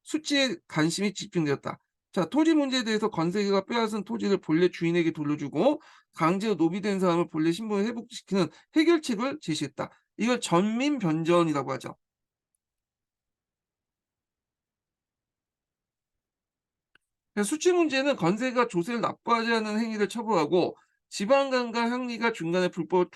A: 수치에 관심이 집중되었다. 자, 토지 문제에 대해서 건세계가 빼앗은 토지를 본래 주인에게 돌려주고 강제로 노비된 사람을 본래 신분을 회복시키는 해결책을 제시했다. 이걸 전민변전이라고 하죠. 수치 문제는 건세가 조세를 납부하지 않는 행위를 처벌하고 지방간과乡里가 중간에 불법을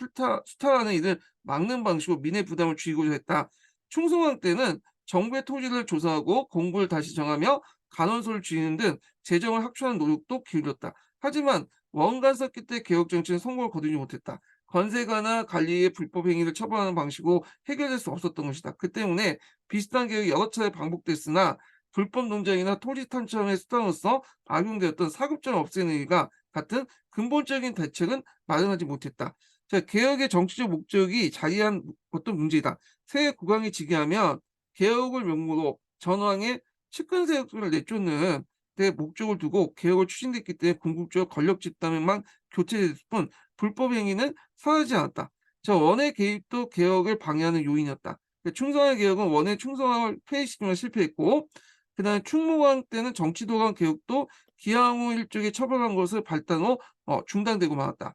A: 수탈하는 일을 막는 방식으로 민의 부담을 줄이고자 했다. 충성왕 때는 정부의 토지를 조사하고 공부를 다시 정하며 간원소를 줄이는 등 재정을 확충하는 노력도 기울였다. 하지만 원간 섰기 때 개혁 정치는 성공을 거두지 못했다. 건세가나 관리의 불법 행위를 처벌하는 방식으로 해결될 수 없었던 것이다. 그 때문에 비슷한 개혁이 여러 차례 반복됐으나 불법 농장이나 토지 탄압의 수단으로서 악용되었던 사급제를 없애는 일과 같은 근본적인 대책은 마련하지 못했다. 자, 개혁의 정치적 목적이 자리한 어떤 문제이다. 새 국왕이 즉위하면 개혁을 명목으로 전왕의 측근 세력들을 내쫓는 데 목적을 두고 개혁을 추진했기 때문에 궁극적으로 권력 집단만 교체됐을 뿐 불법 행위는 사라지지 않았다. 자, 원의 개입도 개혁을 방해하는 요인이었다. 충성의 개혁은 원의 충성을 폐위시키면 실패했고, 그다음에 충무왕 때는 정치도관 개혁도 기항후 일족에 처벌한 것을 발단으로 중단되고 말았다.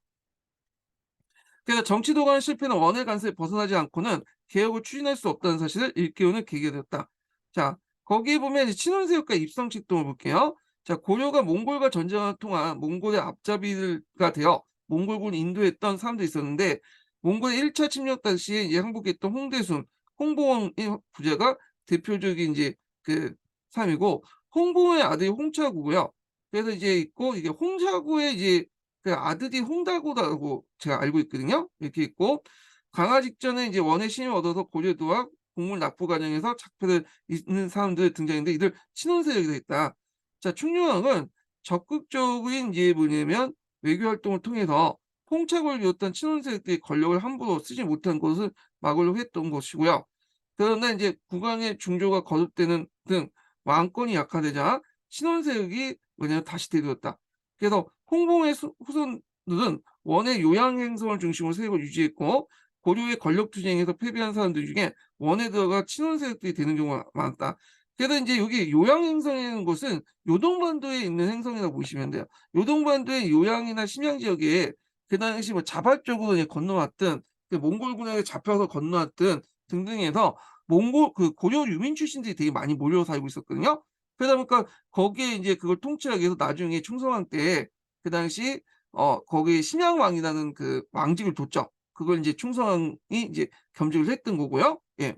A: 그래서 정치도관 실패는 원의 관세에 벗어나지 않고는 개혁을 추진할 수 없다는 사실을 일깨우는 계기가 되었다. 자, 거기에 보면 이제 친원세력과 입성칙동을 볼게요. 자, 고려가 몽골과 전쟁을 통한 몽골의 앞잡이가 되어 몽골군을 인도했던 사람도 있었는데, 몽골의 1차 침략 당시에 이제 항복했던 홍대순, 홍보왕의 부자가 대표적인 이제 그 사람이고, 홍보의 아들이 홍차구고요. 그래서 이제 있고, 이게 홍차구의 이제 그 아들이 홍다구라고 제가 알고 있거든요. 이렇게 있고, 강화 직전에 이제 원의 신임을 얻어서 고려도와 곡물 납부 과정에서 작패를 잇는 사람들이 등장했는데, 이들 친원 세력이 됐다. 자, 충녕왕은 적극적인 이제 뭐냐면 외교 활동을 통해서 홍차구를 비롯한 친원 세력들이 권력을 함부로 쓰지 못한 것을 막으려고 했던 것이고요. 그러나 이제 국왕의 중조가 거듭되는 등 왕권이 약화되자 친원 세력이 뭐냐면 다시 대두었다. 그래서 홍봉의 후손들은 원의 요양 행성을 중심으로 세력을 유지했고, 고려의 권력 투쟁에서 패배한 사람들 중에 원에 들어가 친원 세력들이 되는 경우가 많았다. 그래서 이제 여기 요양 행성이라는 것은 요동반도에 있는 행성이라고 보시면 돼요. 요동반도의 요양이나 심양 지역에 그 당시 뭐 자발적으로 이제 건너왔던, 그 몽골군에게 잡혀서 건너왔던 등등해서 몽골 그 고려 유민 출신들이 되게 많이 몰려 살고 있었거든요. 그러다 보니까 거기에 이제 그걸 통치하기 위해서 나중에 충성왕 때 그 당시 거기에 심양왕이라는 그 왕직을 뒀죠. 그걸 인제 충성왕이 이제 겸직을 했던 거고요. 예.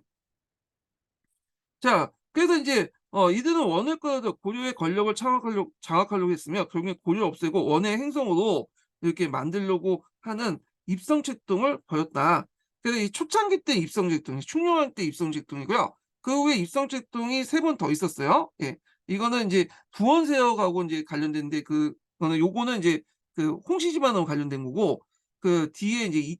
A: 자, 그래서 인제 이들은 원을 끌어들여 고려의 권력을 장악하려고 했으며, 결국에 고려를 없애고 원의 행성으로 이렇게 만들려고 하는 입성책동을 벌였다. 그래서 이 초창기 때 입성책동이 충녕왕 때 입성책동이고요. 그 후에 입성책동이 3번 더 있었어요. 예. 이거는 인제 부원세력하고 인제 관련된데, 그거는 요거는 인제 그 홍씨 집안하고 관련된 거고, 그 뒤에 인제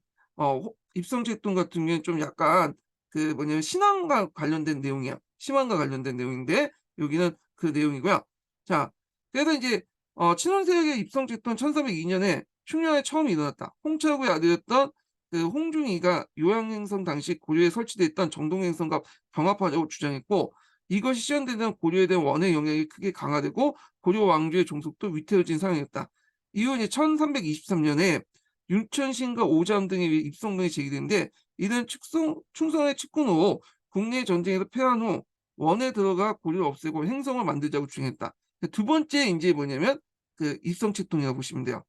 A: 입성책동 같은 경우에는 좀 약간 그 뭐냐면 신앙과 관련된 내용이야. 신앙과 관련된 내용인데 여기는 그 내용이고요. 자, 그래서 인제 친원세력의 입성됐던 1302 년에 충녕에 처음 일어났다. 홍차구의 아들이었던 그 홍중이가 요양행성 당시 고려에 설치돼 있던 정동행성과 병합하자고 주장했고, 이것이 실현되는 고려에 대한 원의 영향이 크게 강화되고 고려 왕조의 종속도 위태로워진 상황이었다. 이후 이제 1323 년에 윤천신과 오잠 등에 의해 입성론이 제기되는데, 이는 충성의 측근으로 국내 전쟁에서 패한 후 원에 들어가 고려를 없애고 행성을 만들자고 주장했다. 두 번째 인제 뭐냐면 그 입성책동이라고 보시면 돼요.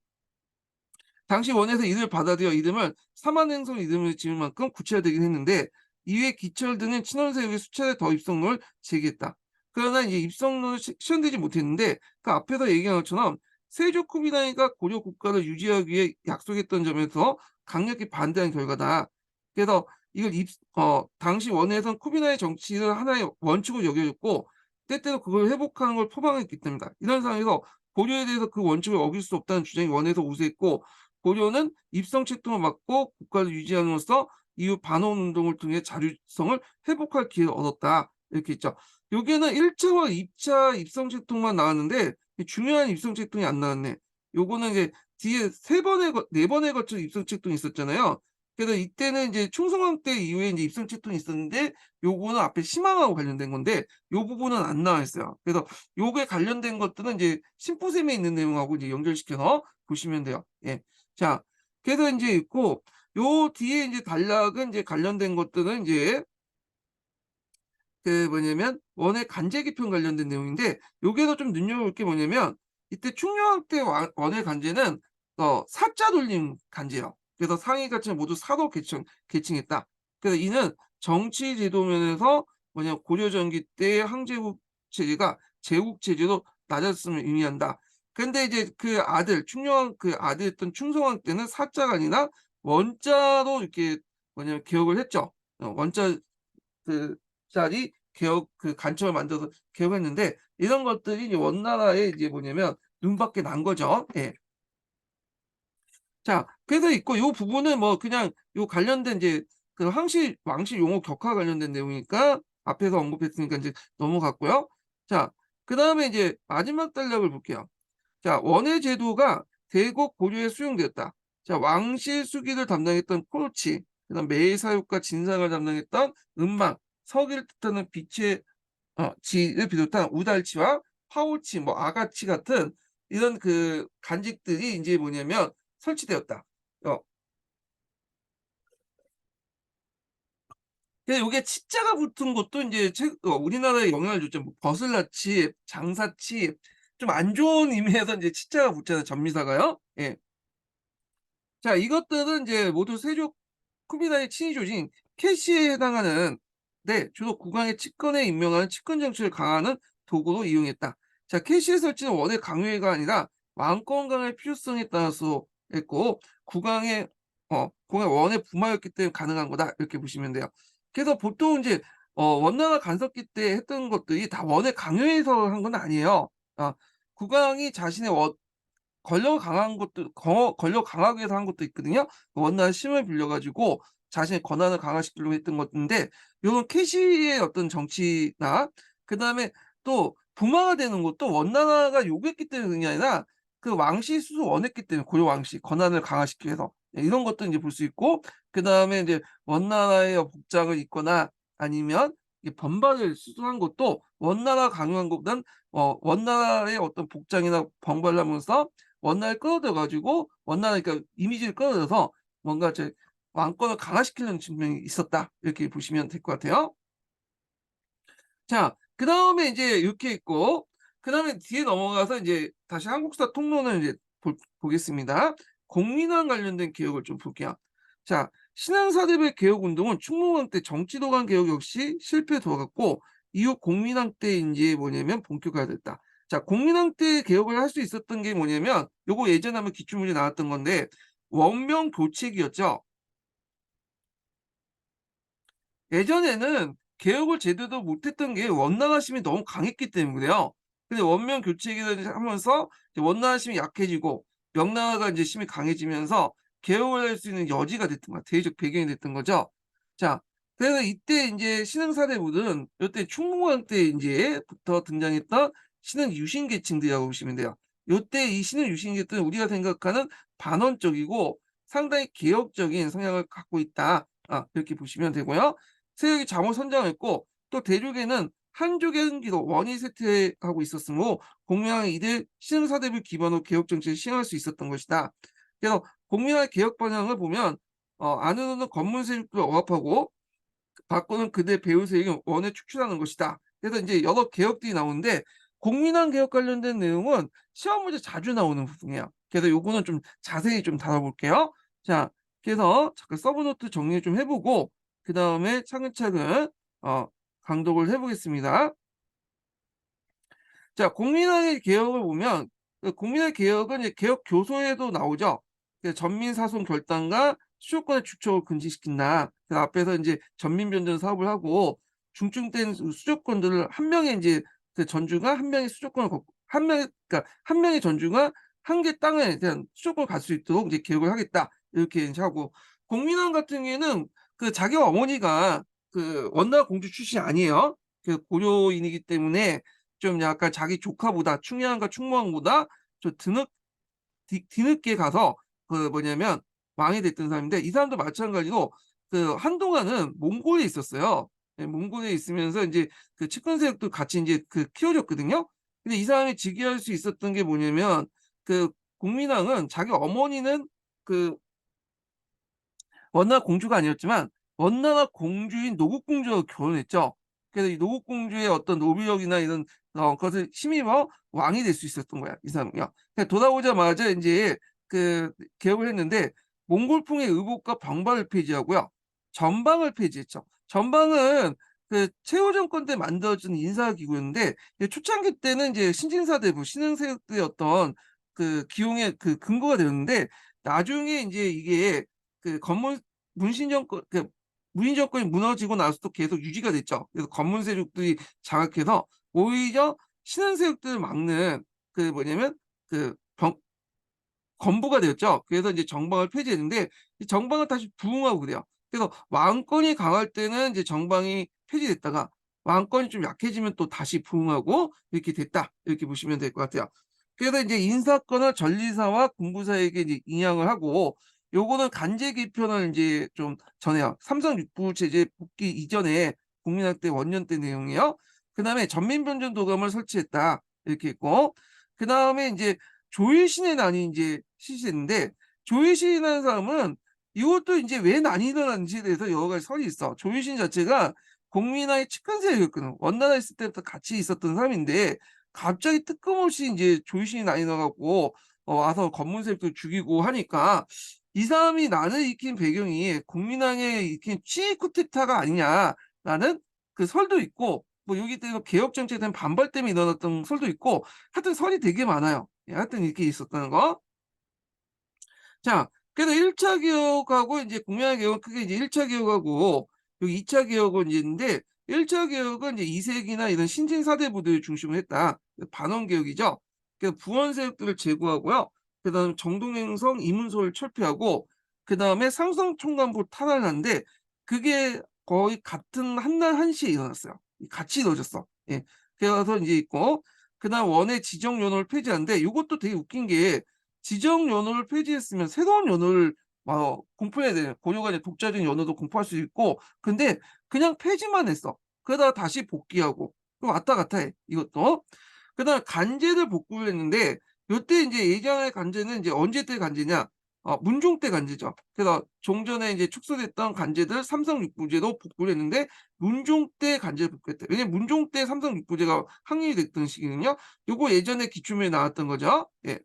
A: 당시 원에서 이를 받아들여 이름을 사만행성 이름을 지을 만큼 구체화되긴 했는데, 이후에 기철 등은 친원세력이 수차례 더 입성론을 제기했다. 그러나 이제 입성론은 실현되지 못했는데, 그 앞에서 얘기한 것처럼 세조 쿠비라이가 고려 국가를 유지하기 위해 약속했던 점에서 강력히 반대한 결과다. 그래서 이걸 당시 원에선 쿠비나의 정치를 하나의 원칙으로 여겨졌고 때때로 그걸 회복하는 걸 표방했기 때문이다. 이런 상황에서 고려에 대해서 그 원칙을 어길 수 없다는 주장이 원에서 우세했고 고려는 입성 책동을 막고 국가를 유지함으로써 이후 반원 운동을 통해 자주성을 회복할 기회를 얻었다. 이렇게 있죠. 여기에는 1차와 2차 입성 책동만 나왔는데 중요한 입성 책동이 안 나왔네. 요거는 이제 뒤에 4번에 걸쳐 입성 책동이 있었잖아요. 그래서 이때는 이제 충성왕 때 이후에 이제 입성 채통이 있었는데 요거는 앞에 심항하고 관련된 건데 요 부분은 안 나와 있어요. 그래서 요게 관련된 것들은 이제 심포셈에 있는 내용하고 이제 연결시켜서 보시면 돼요. 예. 자, 그래서 인제 있고 요 뒤에 인제 단락은 이제 관련된 것들은 이제 그 뭐냐면 원의 간제 개편 관련된 내용인데 여기에서 좀 눈여겨볼 게 뭐냐면 이때 충녕왕 때 원의 간제는 사자 돌림 간제예요. 그래서 상위 가치는 모두 사로 계층했다. 그래서 이는 정치 제도 면에서 뭐냐 고려 전기 때 항제국 체제가 제국 체제로 낮았음을 의미한다. 근데 이제 그 아들 충녕왕 그 아들이었던 충성왕 때는 사자가 아니라 원자로 이렇게 뭐냐면 개혁을 했죠. 원자 그 짤이 개혁 그 간첩을 만들어서 개혁했는데 이런 것들이 이제 원나라에 이제 뭐냐면 눈밖에 난 거죠. 예. 자 그래서 있고 요 부분은 뭐 그냥 요 관련된 이제 그 항시 왕실 용어 격화 관련된 내용이니까 앞에서 언급했으니까 인제 넘어갔고요. 자 그다음에 이제 마지막 단락을 볼게요. 자 원의 제도가 대국 고려에 수용되었다. 자 왕실 수기를 담당했던 포르치 그다음 매사육과 진상을 담당했던 은망 서기를 뜻하는 빛의 지를 비롯한 우달치와 파오치 뭐 아가치 같은 이런 그 간직들이 인제 뭐냐면 설치되었다. 어 근데 요게 치자가 붙은 것도 인제 우리나라에 영향을 줬죠. 뭐 버슬라치, 장사치 좀 안 좋은 의미에서 인제 치자가 붙잖아요, 전미사가요. 예. 자 이것들은 인제 모두 세족 쿠비나의 친위 조직 캐시에 해당하는 주로 국왕의 측근에 임명하는 측근 정치를 강화하는 도구로 이용했다. 자 캐시의 설치는 원의 강요가 아니라 왕권 강화의 필요성에 따라서 했고 국왕의 원의 부마였기 때문에 가능한 거다 이렇게 보시면 돼요. 그래서 보통 인제 원나라 간섭기 때 했던 것들이 다 원의 강요에서 한 건 아니에요. 아 국왕이 자신의 권력을 강화한 것도 권력 강화하기 위해서 한 것도 있거든요. 원나라의 힘을 빌려 가지고 자신의 권한을 강화시키려고 했던 건데 요런 캐시의 어떤 정치나 그다음에 또 부마가 되는 것도 원나라가 요구했기 때문에 그런 게 아니라 그 왕실이 스스로 원했기 때문에 고려 왕실 권한을 강화시키기 위해서 이런 것도 인제 볼 수 있고 그다음에 인제 원나라의 복장을 입거나 아니면 이 번발을 수술한 것도 원나라가 강요한 것보단 원나라의 어떤 복장이나 번발을 하면서 원나라를 끌어들여 가지고 원나라 그러니까 이미지를 끌어들여서 뭔가 왕권을 강화시키려는 측면이 있었다. 이렇게 보시면 될 것 같아요. 자 그다음에 인제 이렇게 있고 그다음에 뒤에 넘어가서 인제 다시 한국사 통론을 이제 보겠습니다. 공민왕 관련된 개혁을 좀 볼게요. 자 신앙사대별 개혁 운동은 충무왕 때 정치도관 개혁 역시 실패에 돌아갔고 이후 공민왕 때 인제 뭐냐면 본격화됐다. 자 공민왕 때 개혁을 할 수 있었던 게 뭐냐면 요거 예전에 한번 기출문제 나왔던 건데 원명 교책이었죠. 예전에는 개혁을 제대로 못했던 게 원나라심이 너무 강했기 때문에요. 근데 원명 교체기를 하면서 이제 원나라심이 약해지고 명나라가 인제 힘이 강해지면서 개혁을 할 수 있는 여지가 됐던 거야. 대외적 배경이 됐던 거죠. 자 그래서 이때 인제 신흥사대부는 요때 충무왕 때 인제부터 등장했던 신흥 유신 계층들이라고 보시면 돼요. 요때 이 신흥 유신 계층은 우리가 생각하는 반원적이고 상당히 개혁적인 성향을 갖고 있다. 이렇게 보시면 되고요. 세력이 잠옷 선장했고 또 대륙에는 한족의 흥기로 원이 쇠퇴하고 있었으므로 공명왕이 이들 신흥사대부를 기반으로 개혁 정책을 시행할 수 있었던 것이다. 그래서 공명왕의 개혁 방향을 보면 안으로는 건문 세력을 억압하고 밖으로는 그들의 배후 세력이 원에 축출하는 것이다. 그래서 인제 여러 개혁들이 나오는데 공민왕 개혁 관련된 내용은 시험 문제 자주 나오는 부분이에요. 그래서 요거는 좀 자세히 좀 다뤄볼게요. 자 그래서 잠깐 서브 노트 정리 좀 해 보고 그다음에 차근차근 어 강독을 해 보겠습니다. 자 공민왕의 개혁을 보면 그 공민왕의 개혁은 이제 개혁 교서에도 나오죠. 그 전민사손 결단과 수도권의 축척을 금지시킨다. 그 앞에서 이제 전민변전 사업을 하고 중증된 수도권들을 한 명의 이제 그 전주가 한 명의 수도권을 한 명의 그러니까 한 명의 전주가 한 개 땅에 대한 수도권을 갈 수 있도록 이제 계획을 하겠다. 이렇게 이제 하고 공민왕 같은 경우에는 그 자기 어머니가 그 원나라 공주 출신이 아니에요. 그 고려인이기 때문에 좀 약간 자기 조카보다 충녕과 충무왕보다 좀 뒤늦게 가서 그 뭐냐면 왕이 됐던 사람인데 이 사람도 마찬가지로 그 한동안은 몽골에 있었어요. 예, 몽골에 있으면서 인제 그 측근 세력도 같이 인제 그 키워줬거든요. 근데 이 사람이 즉위할 수 있었던 게 뭐냐면 그 공민왕은 자기 어머니는 그 원나라 공주가 아니었지만 원나라 공주인 노국공주와 결혼했죠. 그래서 이 노국공주의 어떤 노비력이나 이런 것을 힘입어 왕이 될 수 있었던 거야, 이 사람은요. 그러니까 돌아오자마자 인제 그 개업을 했는데 몽골풍의 의복과 병발을 폐지하고요. 전방을 폐지했죠. 전방은 그 최후 정권 때 만들어진 인사기구였는데 이제 초창기 때는 이제 신진사대부, 신흥세력들의 어떤 그 기용의 그 근거가 되었는데 나중에 인제 이게 그 건문 문신 정권 그 문인 정권이 무너지고 나서도 계속 유지가 됐죠. 그래서 건문 세력들이 장악해서 오히려 신흥 세력들을 막는 그 뭐냐면 그 건부가 되었죠. 그래서 이제 정방을 폐지했는데 이 정방은 다시 부흥하고 그래요. 그래서 왕권이 강할 때는 이제 정방이 폐지됐다가 왕권이 좀 약해지면 또 다시 부흥하고 이렇게 됐다. 이렇게 보시면 될 것 같아요. 그래서 이제 인사권을 전리사와 군부사에게 이제 인양을 하고 요거는 간제 개편을 인제 좀 전해요. 삼성 육부 체제 복귀 이전에 국민학 때 원년 때 내용이에요. 그다음에 전민변전 도감을 설치했다. 이렇게 있고 그다음에 인제 조일신의 난이 인제 실시했는데 조일신이라는 사람은 이것도 인제 왜 난이 일어났는지에 대해서 여러 가지 설이 있어. 조일신 자체가 공민왕의 측근세력이었거든. 원나라에 있을 때부터 같이 있었던 사람인데 갑자기 뜬금없이 인제 조일신이 난이 나 갖고 와서 건문 세력들 죽이고 하니까 이 사람이 난을 일으킨 배경이 국민왕에 일으킨 치익 쿠데타가 아니냐라는 그 설도 있고 뭐 여기 때문에 개혁 정책에 대한 반발 때문에 일어났던 설도 있고 하여튼 설이 되게 많아요. 예 하여튼 이렇게 있었다는 거. 자 그래서 1차 개혁하고 인제 국민학 개혁은 크게 이제 1차 개혁하고 여기 2차 개혁은 이제 있는데 1차 개혁은 이제 이색이나 이런 신진 사대부들을 중심으로 했다. 그 반원 개혁이죠. 그래서 부원 세력들을 제거하고요. 그다음에 정동행성, 이문소를 철폐하고 그다음에 상성 총관부를 탄압하는데 그게 거의 같은 한 날 1 시에 일어났어요. 같이 이루어졌어. 예. 그래서 인제 있고 그다음 원의 지정 연호를 폐지하는데 요것도 되게 웃긴 게 지정 연호를 폐지했으면 새로운 연호를 공포해야 돼요. 고려가 이제 독자적인 연호도 공포할 수 있고 근데 그냥 폐지만 했어. 그러다가 다시 복귀하고 그 왔다 갔다 해 이것도. 그다음에 간제를 복구를 했는데 요때 인제 예전의 간제는 인제 언제 때 간제냐 문종 때 간제죠. 그래서 종전에 인제 축소됐던 간제들 삼성 육부제도 복구를 했는데 문종 때 간제를 복구했다. 왜냐면 문종 때 삼성 육부제가 확립이 됐던 시기는요. 요거 예전에 기출문에 나왔던 거죠. 예.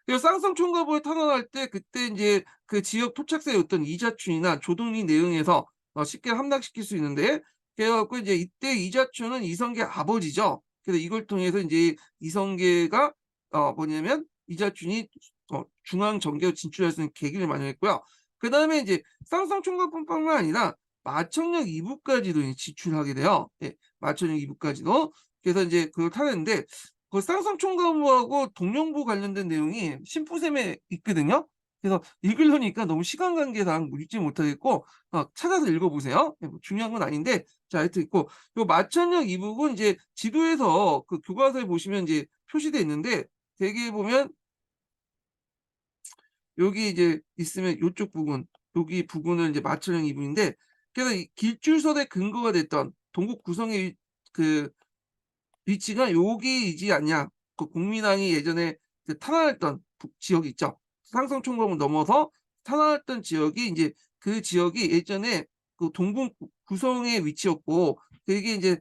A: 그래서 쌍성 총괄부를 탄원할 때 그때 인제 그 지역 토착세였던 이자춘이나 조동리 내응에서 쉽게 함락시킬 수 있는데 그래 갖고 이제 이때 이자춘은 이성계 아버지죠. 그래서 이걸 통해서 인제 이성계가 뭐냐면 이자춘이 중앙 정계로 진출할 수 있는 계기를 마련했고요. 그다음에 인제 쌍성 총괄뿐만 아니라 마청역 이부까지도 이제 지출하게 돼요. 예. 마청역 이부까지도. 그래서 인제 그걸 타냈는데 그 쌍성총괄부하고 동령부 관련된 내용이 심부셈에 있거든요. 그래서 읽으려니까 너무 시간 관계상 뭐 읽지 못하겠고 찾아서 읽어 보세요. 예 뭐 중요한 건 아닌데 자 하여튼 있고 요 마천역 이북은 인제 지도에서 그 교과서에 보시면 인제 표시돼 있는데 대개 보면 여기 이제 있으면 요쪽 부분 여기 부분은 이제 마천역 이북인데 그래서 이 길줄설의 근거가 됐던 동국 구성의 그 위치가 여기이지 않냐. 그 국민당이 예전에 그 탄압했던 지역이 있죠. 상성 총괄을 넘어서 탄압했던 지역이 인제 그 지역이 예전에 그 동북 구성의 위치였고 되게 인제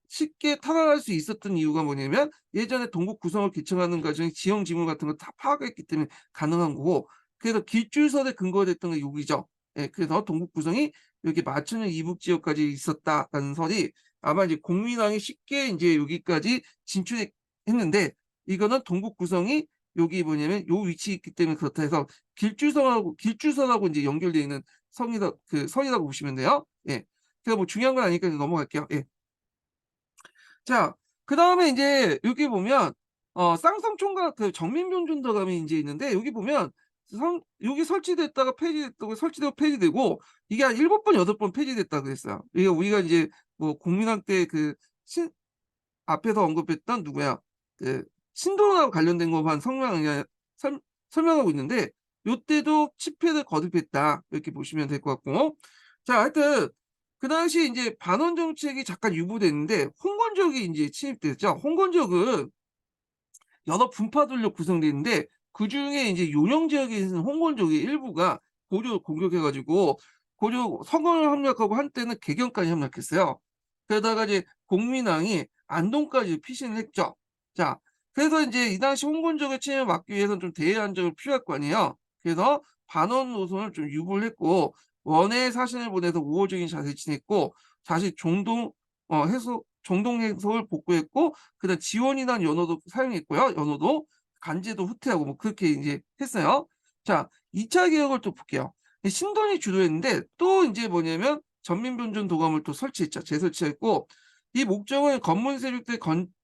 A: 쉽게 탈환할 수 있었던 이유가 뭐냐면 예전에 동국 구성을 개척하는 과정에 지형 지물 같은 거 다 파악했기 때문에 가능한 거고 그래서 길줄설에 근거가 됐던 게 여기죠. 예 그래서 동국 구성이 이렇게 맞춤형 이북 지역까지 있었다라는 설이 아마 이제 공민왕이 쉽게 인제 여기까지 진출했 했는데 이거는 동국 구성이 여기 뭐냐면 요 위치에 있기 때문에 그렇다 해서 길주선하고 인제 연결되어 있는 성이라 그 선이라고 보시면 돼요. 예. 그래서 뭐 중요한 건 아니니까 넘어갈게요. 예. 자, 그다음에 인제 여기 보면 쌍성총각 그 정민변준덕암이 인제 있는데 여기 보면 여기 설치됐다가 폐지됐다고 설치되고 폐지되고 이게 한 7 번, 8번 폐지됐다 그랬어요. 이게 우리가 인제 뭐 국민학 때 그 신 앞에서 언급했던 누구야 그 신도하고 관련된 것만 설 설명하고 있는데 요때도 집회를 거듭했다 이렇게 보시면 될 것 같고 자 하여튼 그 당시에 인제 반원 정책이 잠깐 유보됐는데 홍건적이 인제 침입됐죠. 홍건적은 여러 분파들로 구성돼 있는데 그중에 인제 용영 지역에 있는 홍건족의 일부가 고려를 공격해 가지고 고려 서강을 함락하고 한때는 개경까지 함락했어요. 그러다가 이제 공민왕이 안동까지 피신을 했죠. 자 그래서 인제 이 당시 홍건적의 침입을 막기 위해서는 좀 대외안정이 필요할 거 아니에요. 그래서 반원 노선을 좀 유보를 했고 원외에 사신을 보내서 우호적인 자세를 취했고 다시 종동 해석을 복구했고 그다음 지원이라는 연어도 사용했고요. 연어도 간제도 후퇴하고 뭐 그렇게 인제 했어요. 자 2차 개혁을 또 볼게요. 신돈이 주도했는데 또 인제 뭐냐면 전민변전 도감을 또 설치했죠. 재설치했고 이 목적은 건문 세력들의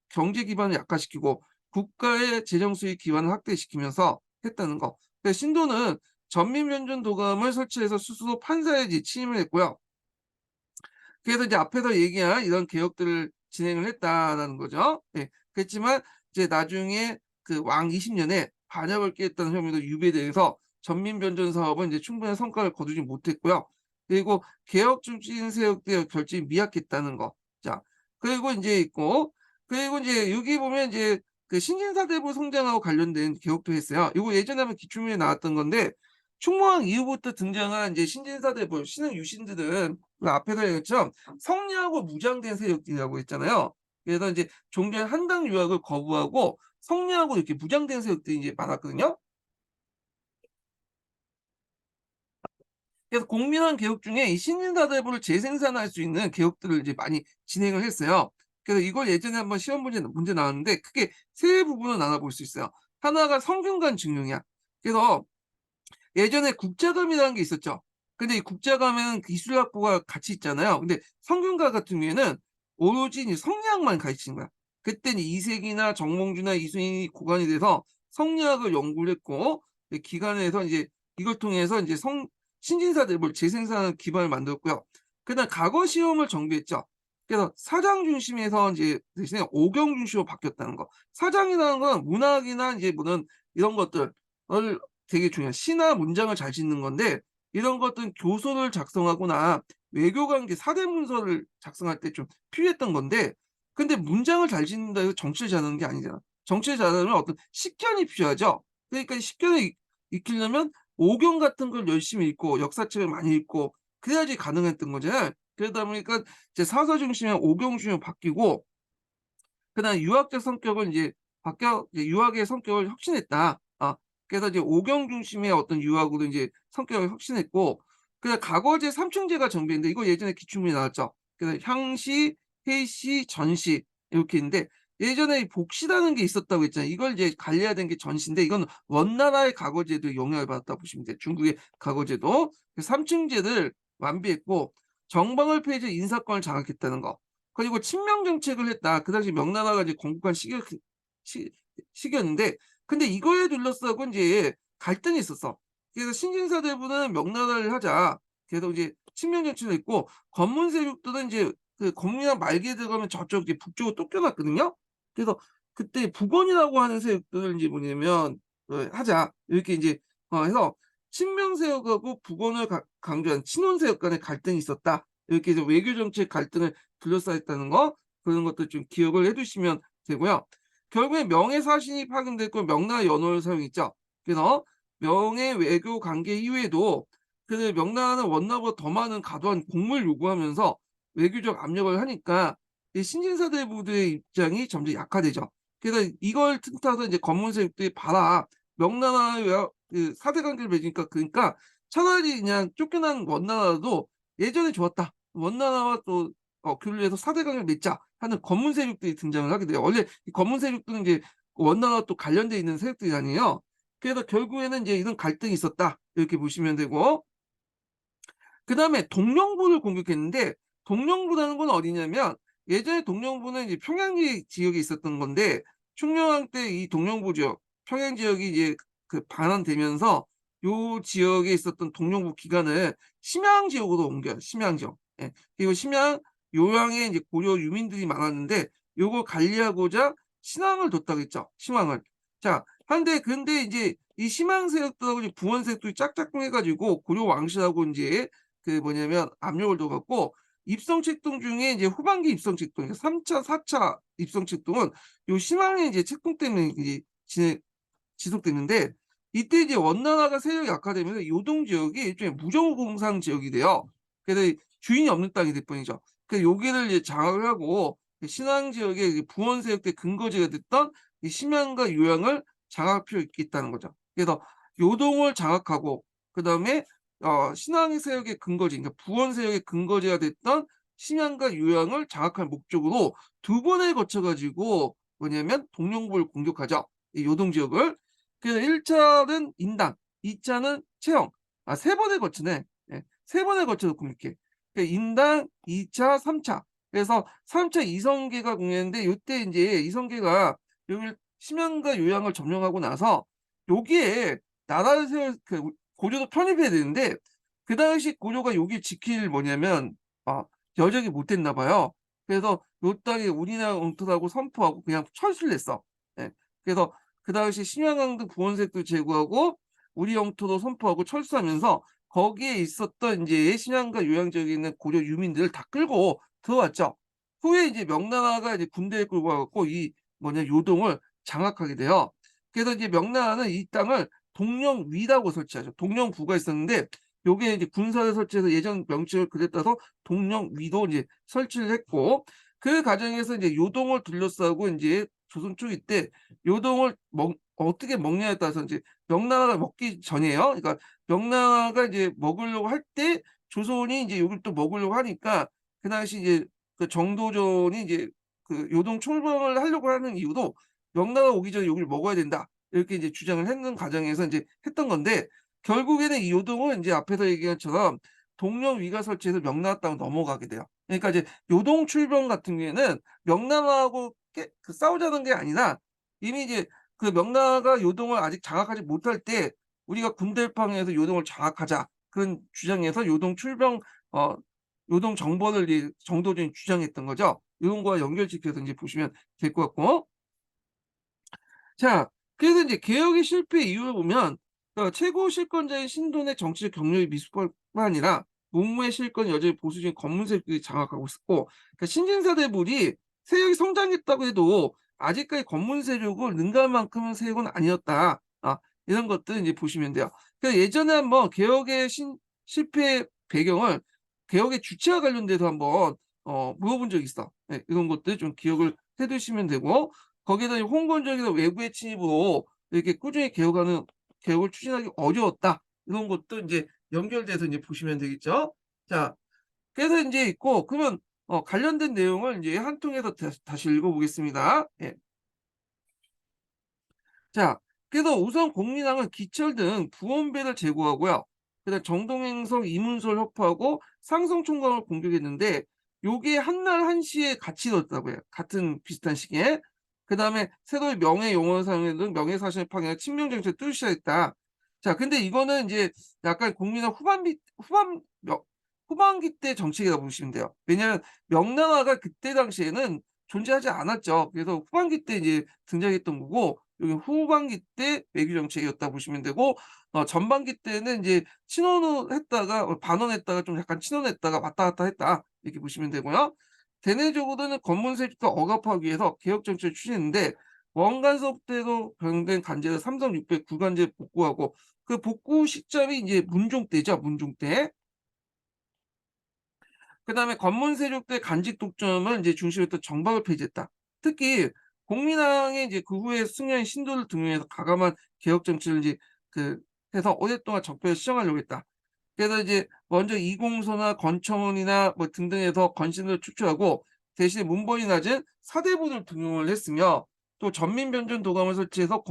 A: 경제 기반을 약화시키고 국가의 재정 수입 기반을 확대시키면서 했다는 거. 신도는 전민변전 도감을 설치해서 스스로 판사에 침입을 했고요. 그래서 이제 앞에서 얘기한 이런 개혁들을 진행을 했다라는 거죠. 예. 그랬지만 이제 나중에 그 왕 20 년에 반역을 꾀했다는 혐의로 유배돼서 전민변전 사업은 이제 충분한 성과를 거두지 못했고요. 그리고 개혁 중진 세력들의 결집이 미약했다는 거. 자, 그리고 인제 있고 그리고 인제 여기 보면 이제 그 신진사대부 성장하고 관련된 개혁도 했어요. 요거 예전에 한번 기출문제에 나왔던 건데 충무왕 이후부터 등장한 이제 신진사대부 신흥 유신들은 그 앞에서 얘기했죠. 성리하고 무장된 세력들이라고 했잖아요. 그래서 인제 종교의 한당 유학을 거부하고 성리하고 이렇게 무장된 세력들이 이제 많았거든요. 그래서 공민왕 개혁 중에 이 신진사대부를 재생산할 수 있는 개혁들을 이제 많이 진행을 했어요. 그래서 이걸 예전에 한번 시험 문제 나왔는데 크게 세 부분으로 나눠 볼 수 있어요. 하나가 성균관 증용이야. 그래서 예전에 국자감이라는 게 있었죠. 근데 이 국자감에는 기술학부가 같이 있잖아요. 근데 성균관 같은 경우에는 오로지 이제 성리학만 가르치는 거야. 그때는 이색이나 정몽주나 이순신이 고관이 돼서 성리학을 연구를 했고 그 기관에서 이제 이걸 통해서 이제 신진사대부를 재생산하는 기반을 만들었고요. 그다음 과거 시험을 정비했죠. 그래서 사장 중심에서 이제 대신에 오경 중심으로 바뀌었다는 거. 사장이라는 건 문학이나 이제 뭐는 이런 것들을 되게 중요한 시나 문장을 잘 짓는 건데 이런 것들은 교서를 작성하거나 외교 관계 사대 문서를 작성할 때 좀 필요했던 건데 근데 문장을 잘 짓는다 해서 정치를 잘하는 게 아니잖아. 정치를 잘하려면 어떤 식견이 필요하죠. 그러니까 이 식견을 익히려면 오경 같은 걸 열심히 읽고 역사책을 많이 읽고 그래야지 가능했던 거잖아요. 그러다 보니까 이제 사서 중심의 오경 중심으로 바뀌고 그다음 유학적 성격을 인제 이제 유학의 성격을 혁신했다. 그래서 이제 오경 중심의 어떤 유학으로 인제 성격을 혁신했고 그다음 과거제 삼층제가 정비했는데 이거 예전에 기출문제 나왔죠. 그래서 향시, 회시, 전시 이렇게 있는데 예전에 이 복시라는 게 있었다고 했잖아요. 이걸 이제 관리해야 되는 게 전시인데 이건 원나라의 과거제도에 영향을 받았다고 보시면 돼요. 중국의 과거제도. 그 삼층제를 완비했고 정방을 폐지해 인사권을 장악했다는 거. 그리고 친명 정책을 했다. 그 당시 명나라가 이제 건국한 시 시기였는데 근데 이거에 둘러싸고 인제 갈등이 있었어. 그래서 신진사대부는 명나라를 하자. 그래서 이제 친명 정책을 했고 건문 세력들은 인제 그 건국이랑 말기에 들어가면 저쪽 이제 북쪽으로 또 껴놨거든요. 그래서 그때 북원이라고 하는 세력들을 인제 뭐냐면 하자. 이렇게 인제 해서 친명 세력하고 북원을 강조한 친원 세력 간의 갈등이 있었다. 이렇게 해서 외교 정책 갈등을 둘러싸였다는 거 그런 것도 좀 기억을 해 두시면 되고요. 결국에 명예사신이 파견됐고 명나라 연호를 사용했죠. 그래서 명예 외교 관계 이후에도 그 명나라는 원나라보다 더 많은 과도한 공무를 요구하면서 외교적 압력을 하니까 이 신진사대부들의 입장이 점점 약화되죠. 그래서 이걸 틈타서 이제 검문 세력들이 "봐라. 명나라와 그 사대 관계를 맺으니까 그러니까 차라리 그냥 쫓겨난 원나라도 예전에 좋았다. 원나라와 또 교류해서 사대 관계를 맺자." 하는 검문 세력들이 등장을 하게 돼요. 원래 이 검문 세력들은 이제 원나라와 또 관련돼 있는 세력들이 아니에요. 그래서 결국에는 이제 이런 갈등이 있었다. 이렇게 보시면 되고, 그다음에 동령부를 공격했는데, 동령부라는 건 어디냐면 예전에 동령부는 이제 평양 지역에 있었던 건데, 충녕왕 때 이 동령부 지역, 평양 지역이 이제 그 반환되면서 요 지역에 있었던 동령부 기관을 심양 지역으로 옮겨요. 심양 지역. 예. 그리고 심양 요양에 이제 고려 유민들이 많았는데 요걸 관리하고자 신항을 뒀다고 했죠. 신항을. 자, 근데 이제 이 심양 세력들하고 이제 부원 세력들이 짝짝꿍 해가지고 고려 왕실하고 이제 그 뭐냐면 압력을 줘갖고 입성책동 중에 이제 후반기 입성책동, 3차, 4차 입성책동은 요 심양의 이제 책동 때문에 이제 지속됐는데, 이때 이제 원나라가 세력이 약화되면서 요동 지역이 일종의 무정공산 지역이 돼요. 그래서 주인이 없는 땅이 될 뿐이죠. 그래서 여기를 이제 장악을 하고 신앙 지역의 부원 세력의 근거지가 됐던 이 심양과 요양을 장악할 필요 있다는 거죠. 그래서 요동을 장악하고 그다음에 신앙 세력의 근거지, 그러니까 부원 세력의 근거지가 됐던 심양과 요양을 장악할 목적으로 두 번에 거쳐 가지고 뭐냐면 동령부를 공격하죠. 이 요동 지역을. 그래서 1차는 인당, 2차는 채영. 세 번에 거치네. 예, 세 번에 거쳐서 공격해. 그러니까 인당, 2차, 3차. 그래서 3차 이성계가 공격했는데 요때 이제 이성계가 여기 심양과 요양을 점령하고 나서 여기에 나라를 세울 고려도 편입해야 되는데, 그 당시 고려가 여기 지킬 뭐냐면 여적이 못 됐나 봐요. 그래서 요 땅이 우리나라 영토라고 선포하고 그냥 철수를 했어. 예. 그래서 그 당시 심양강도 부원색도 제거하고 우리 영토도 선포하고 철수하면서 거기에 있었던 이제 심양과 요양 지역에 있는 고려 유민들을 다 끌고 들어왔죠. 후에 이제 명나라가 이제 군대를 끌고 와갖고 이 요동을 장악하게 돼요. 그래서 이제 명나라는 이 땅을 동령위라고 설치하죠. 동령부가 있었는데 요게 이제 군사를 설치해서 예전 명칭을 그대 따서 동령위도 이제 설치를 했고, 그 과정에서 이제 요동을 둘러싸고 이제 조선 초기 때 요동을 어떻게 먹냐에 따라서 이제 명나라가 먹기 전이에요. 그러니까 명나라가 이제 먹으려고 할 때 조선이 이제 여기를 또 먹으려고 하니까 그 당시 이제 그 정도전이 이제 그 요동 출범을 하려고 하는 이유도 명나라가 오기 전에 여기를 먹어야 된다. 이렇게 이제 주장을 했는 과정에서 이제 했던 건데, 결국에는 이 요동은 이제 앞에서 얘기한 것처럼 동령위가 설치해서 명나라 땅으로 넘어가게 돼요. 그러니까 이제 요동 출병 같은 경우에는 명나라하고 싸우자는 게 아니라 이미 이제 그 명나라가 요동을 아직 장악하지 못할 때 우리가 군대를 파견해서 요동을 장악하자, 그런 주장에서 요동 출병 요동 정벌을 정도전이 주장했던 거죠. 이런 거와 연결시켜서 이제 보시면 될 것 같고. 자, 그래서 이제 개혁의 실패 이유를 보면 최고 실권자인 신돈의 정치적 경력이 미숙뿐만 아니라 문무의 실권 여전히 보수적인 검문 세력들이 장악하고 있었고, 그러니까 신진사대부리 세력이 성장했다고 해도 아직까지 검문 세력을 능가할 만큼의 세력은 아니었다. 이런 것들 이제 보시면 돼요. 그러니까 예전에 한번 개혁의 실패 배경을 개혁의 주체와 관련돼서 한번 물어본 적이 있어. 네, 이런 것들 좀 기억을 해두시면 되고, 거기에다 홍건적이나 외부의 침입으로 이렇게 꾸준히 개혁을 추진하기 어려웠다. 이런 것도 이제 연결돼서 이제 보시면 되겠죠. 자, 그래서 이제 있고, 그러면 관련된 내용을 이제 한 통에서 다시 읽어보겠습니다. 예. 자, 그래서 우선 공민왕은 기철 등 부원배를 제거하고요. 그다음 정동행성 이문소를 협파하고 상성총각을 공격했는데 요게 한날 한시에 같이 넣었다고 해요. 같은 비슷한 시기에. 그다음에 새로이 명예 용어를 사용하는 명예사신을 파괴한 친명정책을 뚫기 시작했다. 자, 근데 이거는 이제 약간 공민왕 후반기 때 정책이라고 보시면 돼요. 왜냐하면 명나라가 그때 당시에는 존재하지 않았죠. 그래서 후반기 때 이제 등장했던 거고, 여기 후반기 때 외교 정책이었다 보시면 되고, 전반기 때는 이제 친원을 했다가 반원했다가 좀 약간 친원했다가 왔다 갔다 했다, 이렇게 보시면 되고요. 대내적으로는 검문세력도 억압하기 위해서 개혁 정책을 추진했는데, 원간섭 때도 병된 간제를 삼성 600 구간제 복구하고, 그 복구 시점이 이제 문종 때죠. 문종 때. 그다음에 관문 세력들의 간직 독점을 이제 중심으로 했던 정박을 폐지했다. 특히 공민왕의 이제 그 후에 승려인 신도를 등용해서 가감한 개혁 정치를 이제 해서 오랫동안 적폐를 시정하려고 했다. 그래서 이제 먼저 이공소나 건청원이나 뭐 등등해서 건신을 축출하고 대신에 문벌이 낮은 사대부를 등용을 했으며, 또 전민 변전 도감을 설치해서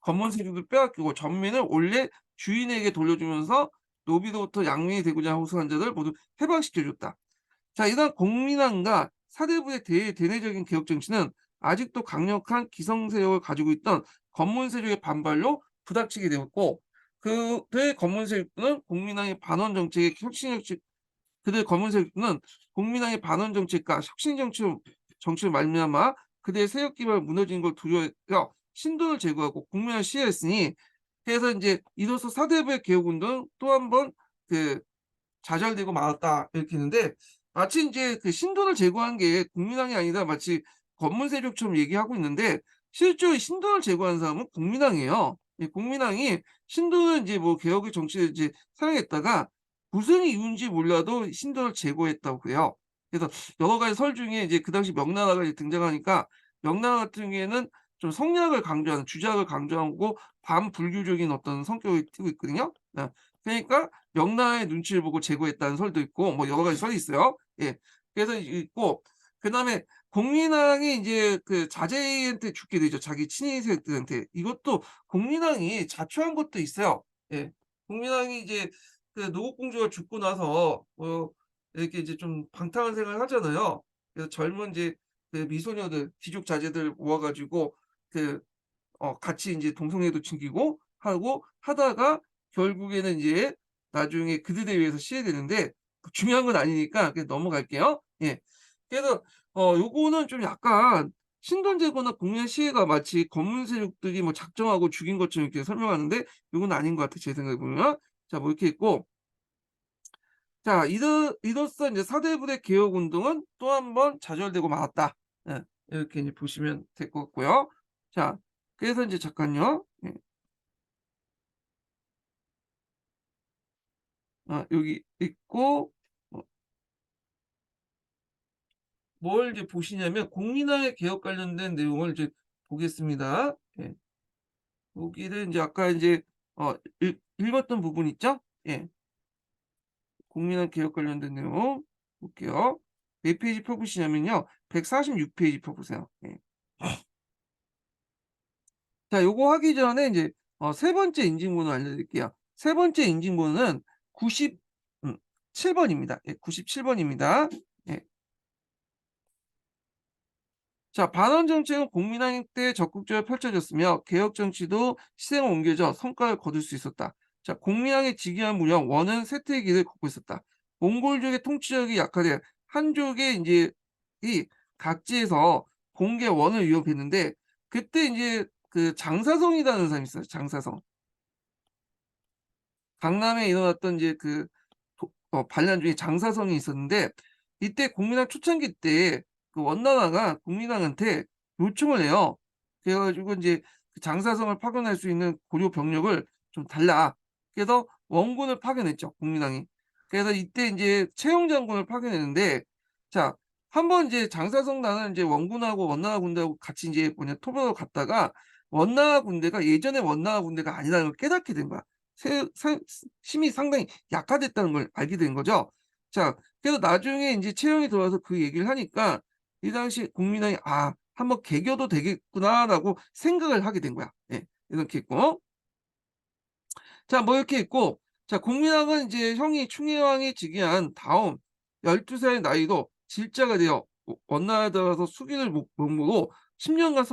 A: 검문 세력을 빼앗기고 전민을 원래 주인에게 돌려주면서 노비로부터 양민이 되고자 호소한 자들 모두 해방시켜 줬다. 자, 이러한 공민왕과 사대부의 대내적인 개혁 정치는 아직도 강력한 기성 세력을 가지고 있던 검문 세력의 반발로 부닥치게 되었고, 그들의 검문 세력은 국민왕의 반원 정책의 그들 검은 세력은 국민왕의 반원 정책과 혁신 정치로 말미암아 그들의 세력 기반이 무너지는 걸 두려워하여 신도를 제거하고 국민을 시해했으니, 그래서 이제 이로써 사대부의 개혁 운동 또 한 번 그 좌절되고 말았다 이렇게 했는데, 마치 이제 그 신도를 제거한 게 국민왕이 아니라 마치 검문 세력처럼 얘기하고 있는데, 실제로 신도를 제거한 사람은 국민왕이에요. 이 국민왕이 신도는 이제 뭐 개혁의 정치를 이제 사용했다가 무슨 이유인지 몰라도 신도를 제거했다고 그래요. 그래서 여러 가지 설 중에 이제 그 당시 명나라가 이제 등장하니까, 명나라 같은 경우에는 좀 성리학을 강조하는, 주작을 강조하고 반불교적인 어떤 성격을 띠고 있거든요. 네. 그러니까 명나라의 눈치를 보고 제거했다는 설도 있고 뭐 여러 가지 설이 있어요. 예. 그래서 있고, 그다음에 공민왕이 인제 그 자제한테 죽게 되죠, 자기 친위 세력들한테. 이것도 공민왕이 자초한 것도 있어요. 예. 공민왕이 이제 그 노곡공주가 죽고 나서 이렇게 이제 좀 방탕한 생활을 하잖아요. 그래서 젊은 이제 그 미소녀들, 귀족 자제들 모아 가지고 그 같이 인제 동성애도 즐기고 하고 하다가 결국에는 이제 나중에 그들에 의해서 시해되는데, 중요한 건 아니니까 그냥 넘어갈게요. 예. 그래서 요거는 좀 약간 신돈제거나 공연 시해가 마치 검문 세력들이 뭐 작정하고 죽인 것처럼 이렇게 설명하는데, 요건 아닌 것 같아요, 제 생각에 보면. 자, 뭐 이렇게 있고, 자, 이로써 인제 사대부대 개혁 운동은 또 한 번 좌절되고 말았다. 예. 이렇게 이제 보시면 될 것 같고요. 자, 그래서 인제 잠깐요. 예. 여기 있고, 어 뭘 이제 보시냐면 공민왕의 개혁 관련된 내용을 이제 보겠습니다. 예. 여기를 인제 아까 인제 읽었던 부분 있죠? 예. 공민왕 개혁 관련된 내용 볼게요. 몇 페이지 펴 보시냐면요. 146 페이지 펴 보세요. 예. 자, 요거 하기 전에 인제 세 번째 인증번호 알려드릴게요. 세 번째 인증번호는 90 7 번입니다. 예, 97 번입니다. 예. 자, 반원 정책은 공민왕 때 적극적으로 펼쳐졌으며 개혁 정치도 시행을 옮겨져 성과를 거둘 수 있었다. 자, 공민왕이 즉위한 무렵 원은 쇠퇴의 길을 걷고 있었다. 몽골족의 통치력이 약화돼 한족의 이제 이 각지에서 공개 원을 위협했는데, 그때 이제 그 장사성이라는 사람이 있어요. 장사성. 강남에 일어났던 이제 그 반란 중에 장사성이 있었는데, 이때 국민왕 초창기 때 그 원나라가 국민왕한테 요청을 해요. 그래 가지고 인제 그 장사성을 파견할 수 있는 고려 병력을 좀 달라. 그래서 원군을 파견했죠, 국민왕이. 그래서 이때 인제 최영 장군을 파견했는데, 자, 한 번 이제 장사성단은 인제 원군하고 원나라 군대하고 같이 인제 토벌을 갔다가 원나라 군대가 예전의 원나라 군대가 아니라는 걸 깨닫게 된 거야. 세 상 힘이 상당히 약화됐다는 걸 알게 된 거죠. 자, 그래서 나중에 인제 최영이 들어와서 그 얘기를 하니까 이 당시 국민당이 '아, 한번 개겨도 되겠구나.'라고 생각을 하게 된 거야. 예. 이렇게 있고, 자, 뭐 이렇게 있고, 자, 공민왕은 이제 형이 충의왕이 즉위한 다음 12 살의 나이로 질자가 되어 원나라에 들어가서 수기를 몸으로 10 년간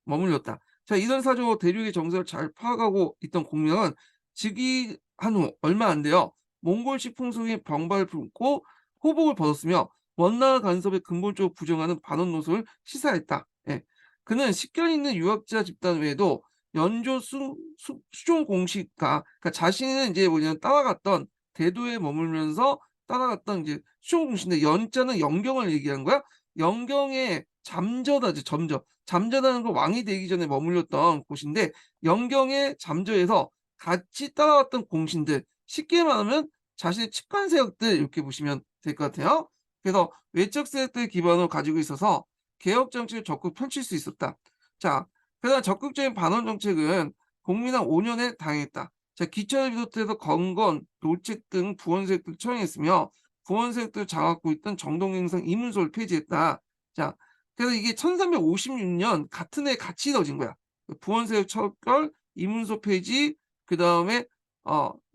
A: 머물렀다. 자, 이런 사정으로 대륙의 정세를 잘 파악하고 있던 공민왕은 즉위한 후 얼마 안 돼요. 몽골식 풍속의 병발을 품고 호복을 벗었으며 원나라 간섭에 근본적으로 부정하는 반원 노선을 시사했다. 예. 그는 식견 있는 유학자 집단 외에도 연조 수종 공식가, 그러니까 자신은 인제 뭐냐면 따라갔던 대도에 머물면서 따라갔던 이제 수종 공식인데, 연자는 영경을 얘기하는 거야. 영경의 잠저다지, 점저. 잠저다는 건 왕이 되기 전에 머물렀던 곳인데, 영경의 잠저에서 같이 따라왔던 공신들, 쉽게 말하면 자신의 측간 세력들 이렇게 보시면 될 것 같아요. 그래서 외적 세력들 기반으로 가지고 있어서 개혁 정책을 적극 펼칠 수 있었다. 자, 그러나 적극적인 반원 정책은 공민왕 5년에 당했다. 자, 기천을 비롯해서 건건, 노책 등 부원 세력들을 처형했으며 부원 세력들을 장악하고 있던 정동행성 이문소를 폐지했다. 자, 그래서 이게 1356년 같은 해에 같이 이뤄진 거야. 그 부원세력 처벌, 이문서 폐지, 그다음에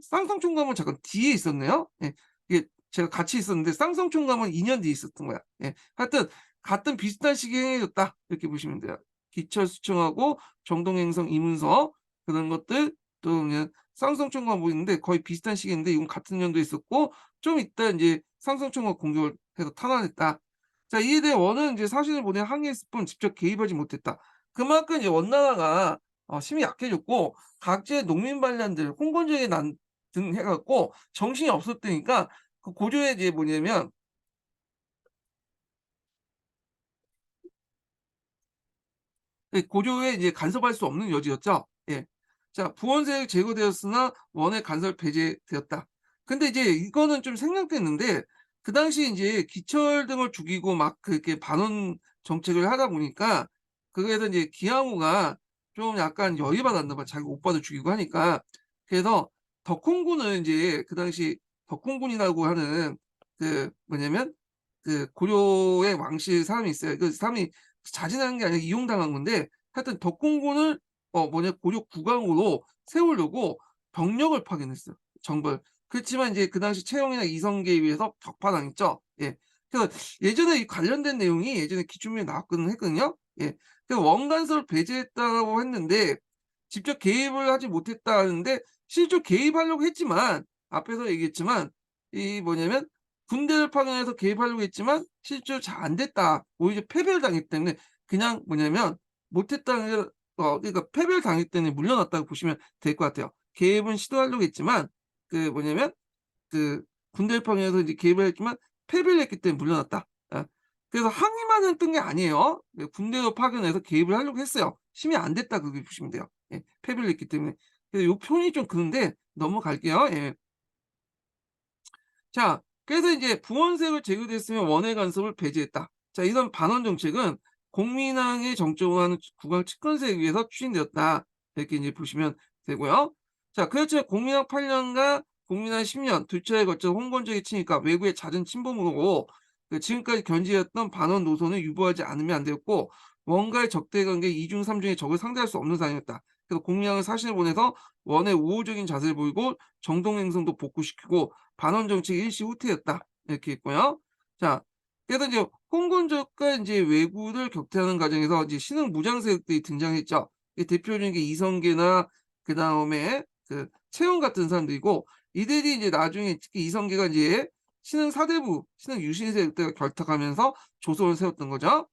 A: 쌍성총감은 잠깐 뒤에 있었네요. 예. 이게 제가 같이 있었는데 쌍성총감은 2년 뒤에 있었던 거야. 예. 하여튼 같은 비슷한 시기에 행해졌다 이렇게 보시면 돼요. 기철수청하고 정동행성, 이문서 그런 것들 또 그냥 쌍성총감 보이는데 거의 비슷한 시기인데 이건 같은 연도에 있었고 좀 있다 인제 쌍성총감 공격을 해서 탄환했다. 자, 이에 대해 원은 이제 사신을 보내 항의했을 뿐 직접 개입하지 못했다. 그만큼 이제 원나라가 힘이 약해졌고 각지의 농민 반란들, 홍건적의 난 등 해 갖고 정신이 없었다니까 그 고조의 이제 뭐냐면 예, 고조에 이제 간섭할 수 없는 여지였죠. 예. 자, 부원세력이 제거되었으나 원의 간섭 배제되었다. 근데 이제 이거는 좀 생략됐는데 그 당시 인제 기철 등을 죽이고 막 그렇게 반원 정책을 하다 보니까 그거에서 이제 기항후가 좀 약간 열이 받았나 봐. 자기 오빠도 죽이고 하니까. 그래서 덕홍군을 인제 그 당시 덕홍군이라고 하는 그 뭐냐면 그 고려의 왕실 사람이 있어요. 그 사람이 자진한 게 아니라 이용당한 건데 하여튼 덕공군을 고려 국왕으로 세우려고 병력을 파견했어요, 정벌. 그렇지만 이제 그 당시 채용이나 이성계에 의해서 격파당했죠. 예. 그래서 예전에 이 관련된 내용이 예전에 기준명에 나왔거든 했거든요. 예. 그래서 원간섭을 배제했다고 했는데 직접 개입을 하지 못했다는데 실제로 개입하려고 했지만 앞에서 얘기했지만 이 뭐냐면 군대를 파견해서 개입하려고 했지만 실제로 잘 안 됐다. 오히려 패배를 당했기 때문에 그냥 뭐냐면 못했다는 게 그러니까 패배를 당했기 때문에 물러났다고 보시면 될 것 같아요. 개입은 시도하려고 했지만 그 뭐냐면 그 군대를 파견해서 이제 개입을 했지만 패배를 했기 때문에 물러났다. 예. 그래서 항의만 했던 게 아니에요. 그 군대로 파견해서 개입을 하려고 했어요. 힘이 안 됐다 그렇게 보시면 돼요. 예. 패배를 했기 때문에. 그래서 요 표현이 좀 그런데 넘어갈게요. 예. 자, 그래서 이제 부원색을 제거됐으면 원의 간섭을 배제했다. 자, 이런 반원 정책은 공민왕의 정적으로 하는 국왕 집권세에 의해서 추진되었다. 이렇게 이제 보시면 되고요. 자, 그렇지만 공민왕 8년과 공민왕 10년 두 차례에 걸쳐 홍건적이 치니까 외구의 잦은 침범으로 그 지금까지 견지했던 반원 노선을 유보하지 않으면 안 되었고 원과의 적대 관계 2중 3중의 적을 상대할 수 없는 상황이었다. 그래서 공민왕을 사신을 보내서 원의 우호적인 자세를 보이고 정동행성도 복구시키고 반원 정책이 일시 후퇴였다. 이렇게 있고요. 자, 그래서 이제 홍건적과 이제 왜구를 격퇴하는 과정에서 이제 신흥 무장 세력들이 등장했죠. 이 대표적인 게 이성계나 그다음에 그 채용 같은 사람들이고 이들이 이제 나중에 특히 이성계가 이제 신흥 사대부, 신흥 유신 세력들과 결탁하면서 조선을 세웠던 거죠.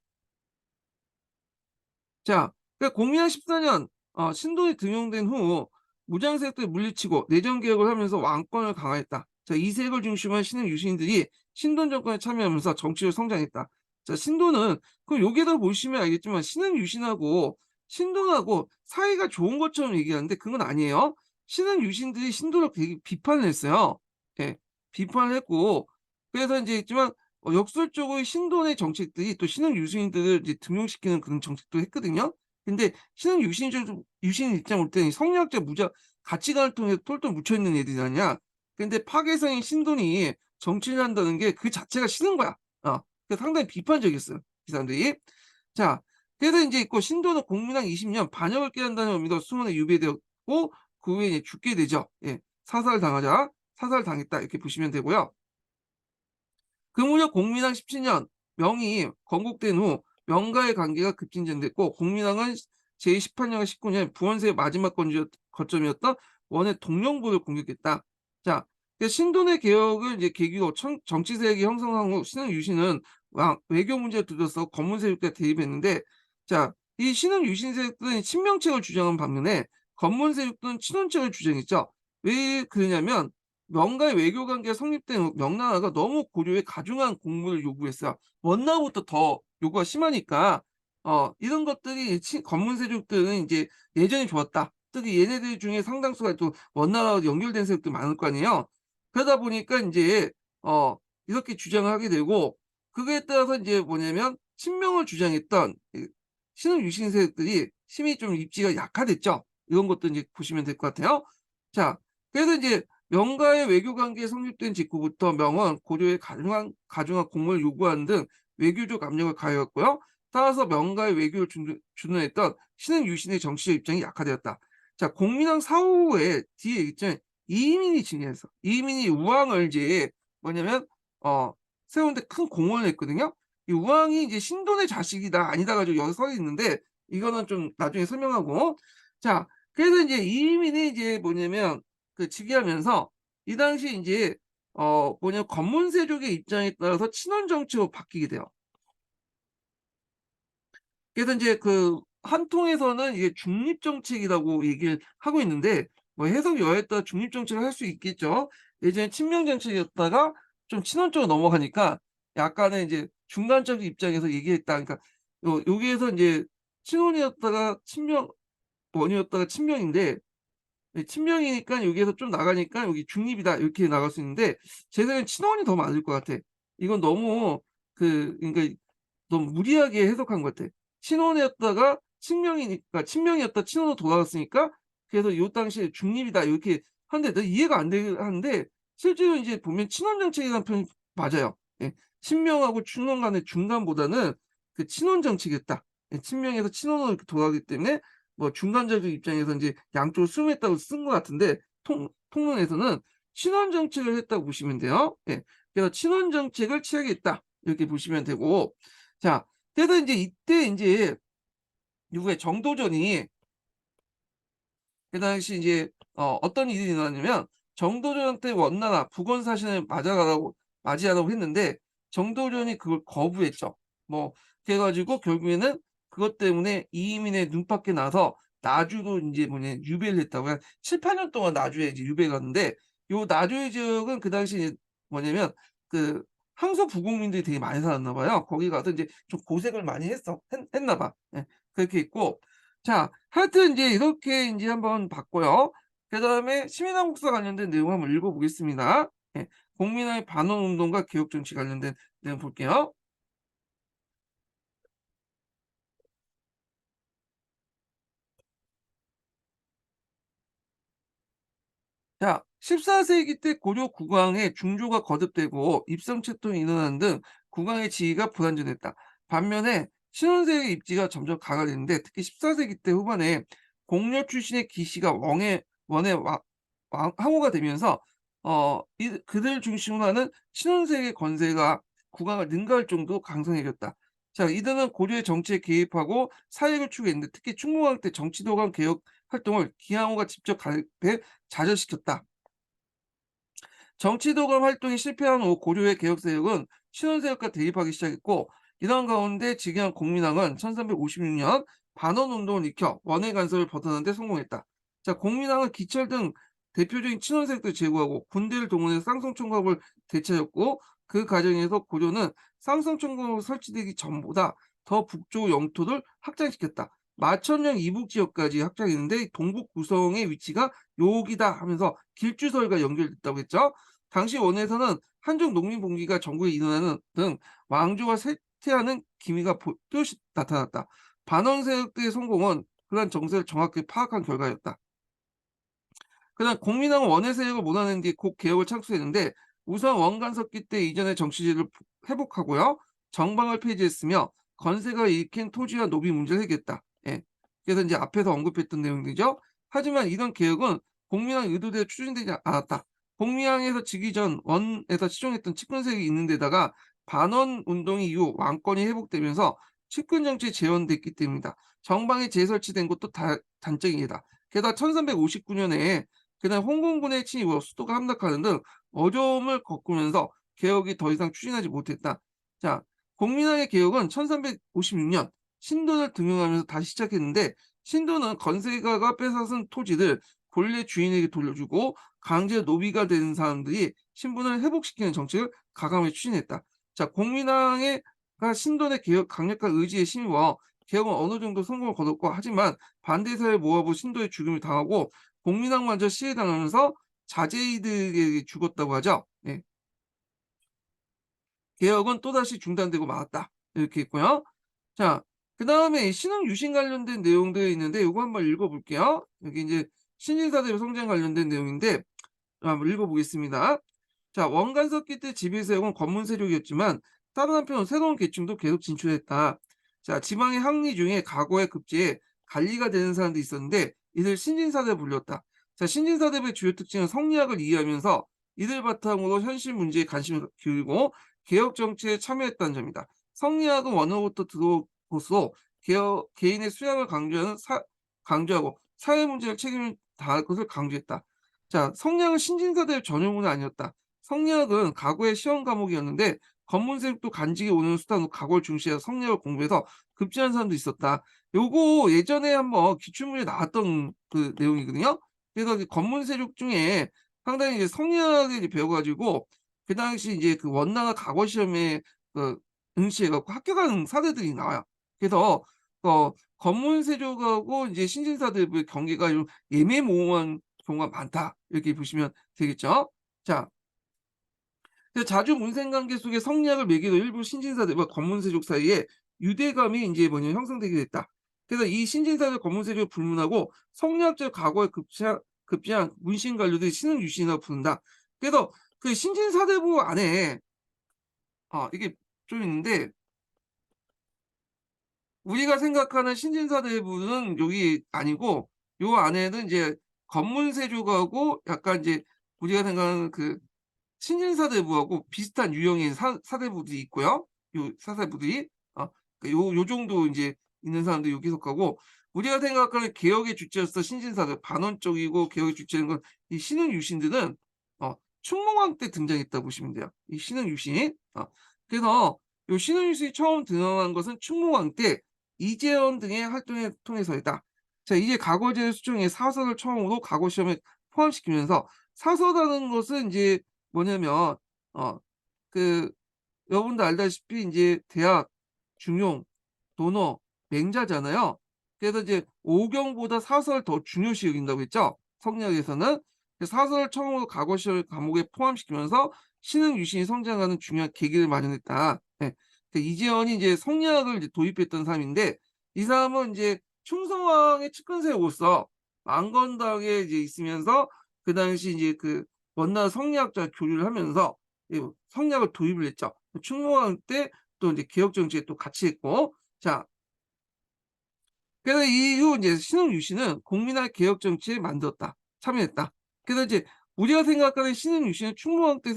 A: 자, 그 공元 14년 신돈이 등용된 후 무장 세력들을 물리치고 내정 개혁을 하면서 왕권을 강화했다. 자, 이 세력을 중심한 신흥 유신들이 신돈 정권에 참여하면서 정치를 성장했다. 자, 신돈은 그 여기에다 보시면 알겠지만 신흥 유신하고 신돈하고 사이가 좋은 것처럼 얘기하는데 그건 아니에요. 신흥 유신들이 신돈을 되게 비판을 했어요. 예. 비판을 했고 그래서 인제 있지만 역설적으로 신돈의 정책들이 또 신흥 유신들을 이제 등용시키는 그런 정책도 했거든요. 근데 신흥 유신 입장 볼 때는 성리학자 무자 가치관을 통해 똘똘 묻혀 있는 애들이 아니야. 근데 파괴성인 신돈이 정치를 한다는 게 그 자체가 싫은 거야. 그래서 상당히 비판적이었어요, 이 사람들이. 자, 그래서 인제 있고 신돈은 공민왕 20년 반역을 깨한다는 혐의로 수문에 유배되었고 그 후에 이제 죽게 되죠. 예. 사살당했다 이렇게 보시면 되고요. 그 무렵 공민왕 17년 명이 건국된 후 명가의 관계가 급진전됐고 공민왕은 제18년과 19년 부원세의 마지막 거점이었던 원의 동령부를 공격했다. 자, 그 신돈의 개혁을 이제 계기로 정치 세력이 형성한 후 신흥 유신은 외교 문제를 두고서 검문 세력과 대립했는데 자, 이 신흥 유신 세력들은 친명책을 주장한 반면에 검문 세력들은 친원책을 주장했죠. 왜 그러냐면 명가의 외교 관계가 성립된 후 명나라가 너무 고려에 가중한 공무를 요구했어요. 원나라부터 더 요구가 심하니까 이런 것들이 검문 세력들은 인제 예전이 좋았다. 특히 얘네들 중에 상당수가 또 원나라와 연결된 세력도 많을 거 아니에요. 그러다 보니까 인제 이렇게 주장을 하게 되고 그거에 따라서 인제 뭐냐면 친명을 주장했던 이 신흥 유신 세력들이 힘이 좀 입지가 약화됐죠. 이런 것도 인제 보시면 될 것 같아요. 자, 그래서 인제 명가의 외교 관계에 성립된 직후부터 명은 고려에 가중한 공무를 요구하는 등 외교적 압력을 가해왔고요. 따라서 명가의 외교를 주둔했던 신흥 유신의 정치적 입장이 약화되었다. 자, 공민왕 사후에 뒤에 있잖아요. 이민이 즉위해서 이민이 우왕을 이제 뭐냐면 어 세우는데 큰 공헌을 했거든요. 이 우왕이 이제 신돈의 자식이다 아니다 가지고 여기 서 있는데 이거는 좀 나중에 설명하고. 자, 그래서 이제 이민이 이제 뭐냐면 그 즉위하면서 이 당시 인제 뭐냐면 권문세족의 입장에 따라서 친원 정치로 바뀌게 돼요. 그래서 인제 그 한통에서는 이게 중립 정책이라고 얘기를 하고 있는데 뭐 해석 여하에 따라 중립 정책을 할 수 있겠죠. 예전에 친명 정책이었다가 좀 친원 쪽으로 넘어가니까 약간의 이제 중간적인 입장에서 얘기했다. 그러니까 여기에서 인제 친원이었다가 친명 원이었다가 친명인데 친명이니까 여기에서 좀 나가니까 여기 중립이다 이렇게 나갈 수 있는데 제 생각엔 친원이 더 맞을 것 같아. 이건 너무 그러니까 너무 무리하게 해석한 것 같아. 친원이었다가 친명이니까 친명이었다 친원으로 돌아갔으니까 그래서 요 당시에 중립이다 이렇게 하는데 나 이해가 안 하는데 실제로 인제 보면 친원 정책이라는 표현이 맞아요. 예. 친명하고 충원 간의 중간보다는 그 친원 정책이었다. 예, 친명에서 친원으로 이렇게 돌아가기 때문에 뭐 중간적인 입장에서 인제 양쪽을 수용했다고 쓴 것 같은데 통론에서는 친원 정책을 했다고 보시면 돼요. 예. 그래서 친원 정책을 취하겠다 이렇게 보시면 되고. 자, 그래서 인제 이때 인제 누구의 정도전이 그 당시 이제 어떤 일이 일어났냐면 정도전한테 원나라 북원 사신을 맞이하라고 했는데 정도전이 그걸 거부했죠. 뭐 그래 가지고 결국에는 그것 때문에 이민의 눈밖에 나서 나주도 인제 뭐냐 유배를 했다고 한 7-8년 동안 나주에 이제 유배를 갔는데 요 나주의 지역은 그 당시에 뭐냐면 그 항소 부국민들이 되게 많이 살았나 봐요. 거기 가서 인제 좀 고생을 많이 했나 봐. 예. 그렇게 있고 자, 하여튼 인제 이렇게 인제 한번 봤고요. 그다음에 시민한국사 관련된 내용 한번 읽어 보겠습니다. 예. 공민왕의 반원 운동과 개혁 정치 관련된 내용 볼게요. 자, 14 세기 때 고려 국왕의 중조가 거듭되고 입성 채통이 일어나는 등 국왕의 지위가 불완전했다. 반면에 신혼세의 입지가 점점 강화되는데 특히 14 세기 때 후반에 공려 출신의 기씨가 원의 항호가 되면서 이 그들 중심으로 하는 신혼세의 권세가 국왕을 능가할 정도로 강성해졌다. 자, 이들은 고려의 정치에 개입하고 사익을 추구했는데 특히 충무왕 때 정치도관 개혁 활동을 기항호가 직접 가입해 좌절시켰다. 정치도감 활동이 실패한 후 고려의 개혁세력은 신원세력과 대립하기 시작했고 이런 가운데 즉위한 공민왕은 1356년 반원운동을 일으켜 원의 간섭을 벗어나는 데 성공했다. 자, 공민왕은 기철 등 대표적인 친원세력들을 제거하고 군대를 동원해서 쌍성총각을 되찾았고 그 과정에서 고려는 쌍성총각으로 설치되기 전보다 더 북쪽 영토를 확장시켰다. 마천령 이북 지역까지 확장했는데 동북 구성의 위치가 여기다 하면서 길주설과 연결됐다고 했죠. 당시 원에서는 한중 농민 봉기가 전국에 일어나는 등 왕조가 쇠퇴하는 기미가 또렷이 나타났다. 반원 세력들의 성공은 그러한 정세를 정확히 파악한 결과였다. 그다음 공민왕은 원의 세력을 몰아낸 뒤 곧 개혁을 착수했는데 우선 원간섭기 때 이전의 정치제를 회복하고요. 정방을 폐지했으며 건세가 일으킨 토지와 노비 문제를 해결했다. 예. 그래서 이제 앞에서 언급했던 내용들이죠. 하지만 이런 개혁은 공민왕 의도대로 추진되지 않았다. 공민왕에서 즉위 전 원에서 시종했던 측근세력이 있는 데다가 반원 운동 이후 왕권이 회복되면서 측근 정치에 재원됐기 때문이다. 정방이 재설치된 것도 단적이다. 게다가 1359년에 그다음 홍콩군의 침입으로 수도가 함락하는 등 어려움을 겪으면서 개혁이 더 이상 추진하지 못했다. 자, 공민왕의 개혁은 1356년 신돈을 등용하면서 다시 시작했는데 신돈은 건세가가 뺏어선 토지를 본래 주인에게 돌려주고 강제 노비가 된 사람들이 신분을 회복시키는 정책을 가감하게 추진했다. 자, 공민왕의 신돈의 개혁 강력한 의지에 힘입어 개혁은 어느 정도 성공을 거뒀고 하지만 반대사회 모아부 신도의 죽임을 당하고 공민왕 먼저 시해당하면서 자제이들에게 죽었다고 하죠. 예. 개혁은 또다시 중단되고 말았다. 이렇게 있고요. 자, 그다음에 신흥 유신 관련된 내용들이 있는데 요거 한번 읽어 볼게요. 여기 인제 신진사대로 성장 관련된 내용인데 한번 읽어 보겠습니다. 자, 원간섭기 때 지배 세력은 권문 세력이었지만 다른 한편 새로운 계층도 계속 진출했다. 자, 지방의 항리 중에 과거의 급제에 관리가 되는 사람도 있었는데 이들 신진사대에 불렸다. 자, 신진사대부의 주요 특징은 성리학을 이해하면서 이들 바탕으로 현실 문제에 관심을 기울이고 개혁 정치에 참여했다는 점이다. 성리학은 원어부터 들어오고서 개인의 수양을 강조하고 사회 문제를 책임을 다할 것을 강조했다. 자, 성리학은 신진사대의 전용문은 아니었다. 성리학은 과거의 시험 과목이었는데 검문색도 간직이 오는 수단으로 과거를 중시해서 성리학을 공부해서 급제한 사람도 있었다. 요거 예전에 한번 기출문제 나왔던 그 내용이거든요. 그래서 그 검문세력 중에 상당히 이제 성리학을 이제 배워가지고 그 당시 이제 그 원나라 과거 시험에 그 응시해갖고 합격한 사례들이 나와요. 그래서 검문세력하고 이제 신진사대부의 경계가 좀 예매모호한 경우가 많다. 이렇게 보시면 되겠죠. 자, 그래서 자주 문생 관계 속에 성리학을 매개로 일부 신진사들과 검문세족 사이에 유대감이 이제 형성되게 됐다. 그래서 이 신진사들 검문세족을 불문하고 성리학적 과거에 급제한 문신 관료들이 신은 유신이라고 부른다. 그래서 그 신진사대부 안에 이게 좀 있는데 우리가 생각하는 신진사대부는 여기 아니고 요 안에는 이제 검문세족하고 약간 이제 우리가 생각하는 그 신진사대부하고 비슷한 유형의 사대부들이 있고요. 요 사대부들이 요 정도 이제 있는 사람들이 여기 속하고 우리가 생각하는 개혁의 주체로서 신진사대 반원적이고 개혁의 주체인 건 이 신흥 유신들은 충무왕 때 등장했다고 보시면 돼요. 이 신흥 유신. 그래서 요 신흥 유신이 처음 등장한 것은 충무왕 때 이재원 등의 활동을 통해서이다. 자, 이제 과거제 수정의 사설을 처음으로 과거 시험에 포함시키면서 사서라는 것은 이제 뭐냐면 어 그 여러분도 알다시피 인제 대학, 중용, 논어, 맹자잖아요. 그래서 이제 오경보다 사서를 더 중요시 여긴다고 했죠. 성리학에서는. 그래서 사서를 처음으로 과거 시험 과목에 포함시키면서 신흥 유신이 성장하는 중요한 계기를 마련했다. 예. 그 이재헌이 이제 성리학을 이제 도입했던 사람인데 이 사람은 인제 충성왕의 측근세로서 망건당에 이제 있으면서 그 당시 이제 그 원나라 성리학자 교류를 하면서 이 성리학을 도입을 했죠. 충무왕 때 또 이제 개혁 정치에 또 같이 했고 자 그래서 이후 이제 신흥 유신은 공민화 개혁 정치에 만들었다. 참여했다. 그래서 이제 우리가 생각하는 신흥 유신은 충무왕 때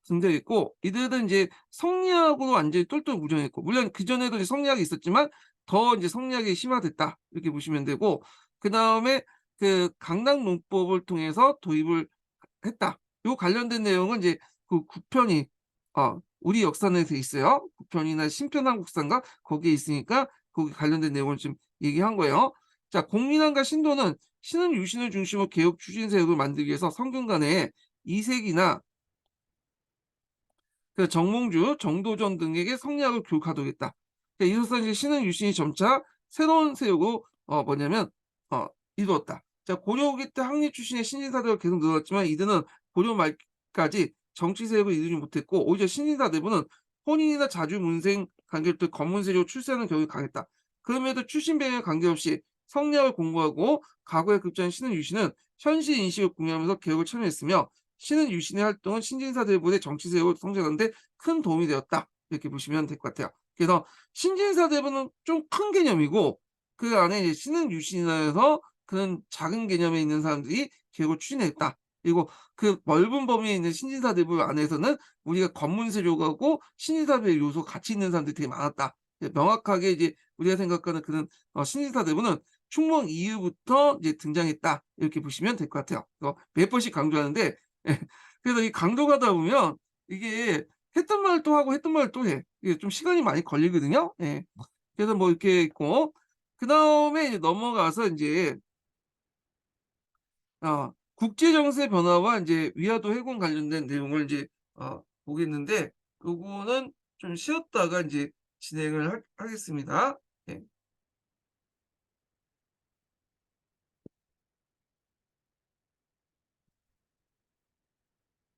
A: 등장했고 이들은 이제 성리학으로 완전히 똘똘 뭉정했고 물론 그전에도 이제 성리학이 있었지만 더 이제 성리학이 심화됐다. 이렇게 보시면 되고 그다음에 그 강당 논법을 통해서 도입을 했다. 요 관련된 내용은 이제 그 국편이 우리 역사에서 있어요. 국편이나 신편한국사인가 거기에 있으니까 거기 관련된 내용을 좀 얘기한 거예요. 자, 공민왕과 신도는 신은 유신을 중심으로 개혁 추진 세력을 만들기 위해서 성균관에 이색이나 그 정몽주, 정도전 등에게 성리학을 교육하도록 했다. 그러니까 이로써 이제 신은 유신이 점차 새로운 세력으로 뭐냐면 이루었다. 자, 고려 후기 때 항리 출신의 신진사대가 계속 늘었지만 이들은 고려 말까지 정치 세력을 이루지 못했고 오히려 신진사대부는 혼인이나 자주 문생 관계를 또 검문 세력으로 출세하는 경우가 강했다. 그럼에도 출신 배경에 관계없이 성리학을 공부하고 과거에 급제한 신은 유신은 현실 인식을 공유하면서 개혁을 참여했으며 신은 유신의 활동은 신진사대부의 정치 세력을 성장하는 데 큰 도움이 되었다. 이렇게 보시면 될 것 같아요. 그래서 신진사대부는 좀 큰 개념이고 그 안에 이제 신은 유신이라서 그런 작은 개념에 있는 사람들이 개혁을 추진했다. 그리고 그 넓은 범위에 있는 신진사대부 안에서는 우리가 검문세력하고 신진사대부의 요소가 같이 있는 사람들이 되게 많았다. 명확하게 이제 우리가 생각하는 그런 신진사대부는 충무왕 이후부터 이제 등장했다. 이렇게 보시면 될 것 같아요. 몇 번씩 강조하는데 예. 그래서 이 강조하다 보면 이게 했던 말을 또 하고 했던 말을 또 해. 이게 좀 시간이 많이 걸리거든요. 예. 그래서 뭐 이렇게 있고 그다음에 이제 넘어가서 인제 국제 정세 변화와 인제 위화도 해군 관련된 내용을 이제 보겠는데 요거는 좀 쉬었다가 인제 진행을 하겠습니다.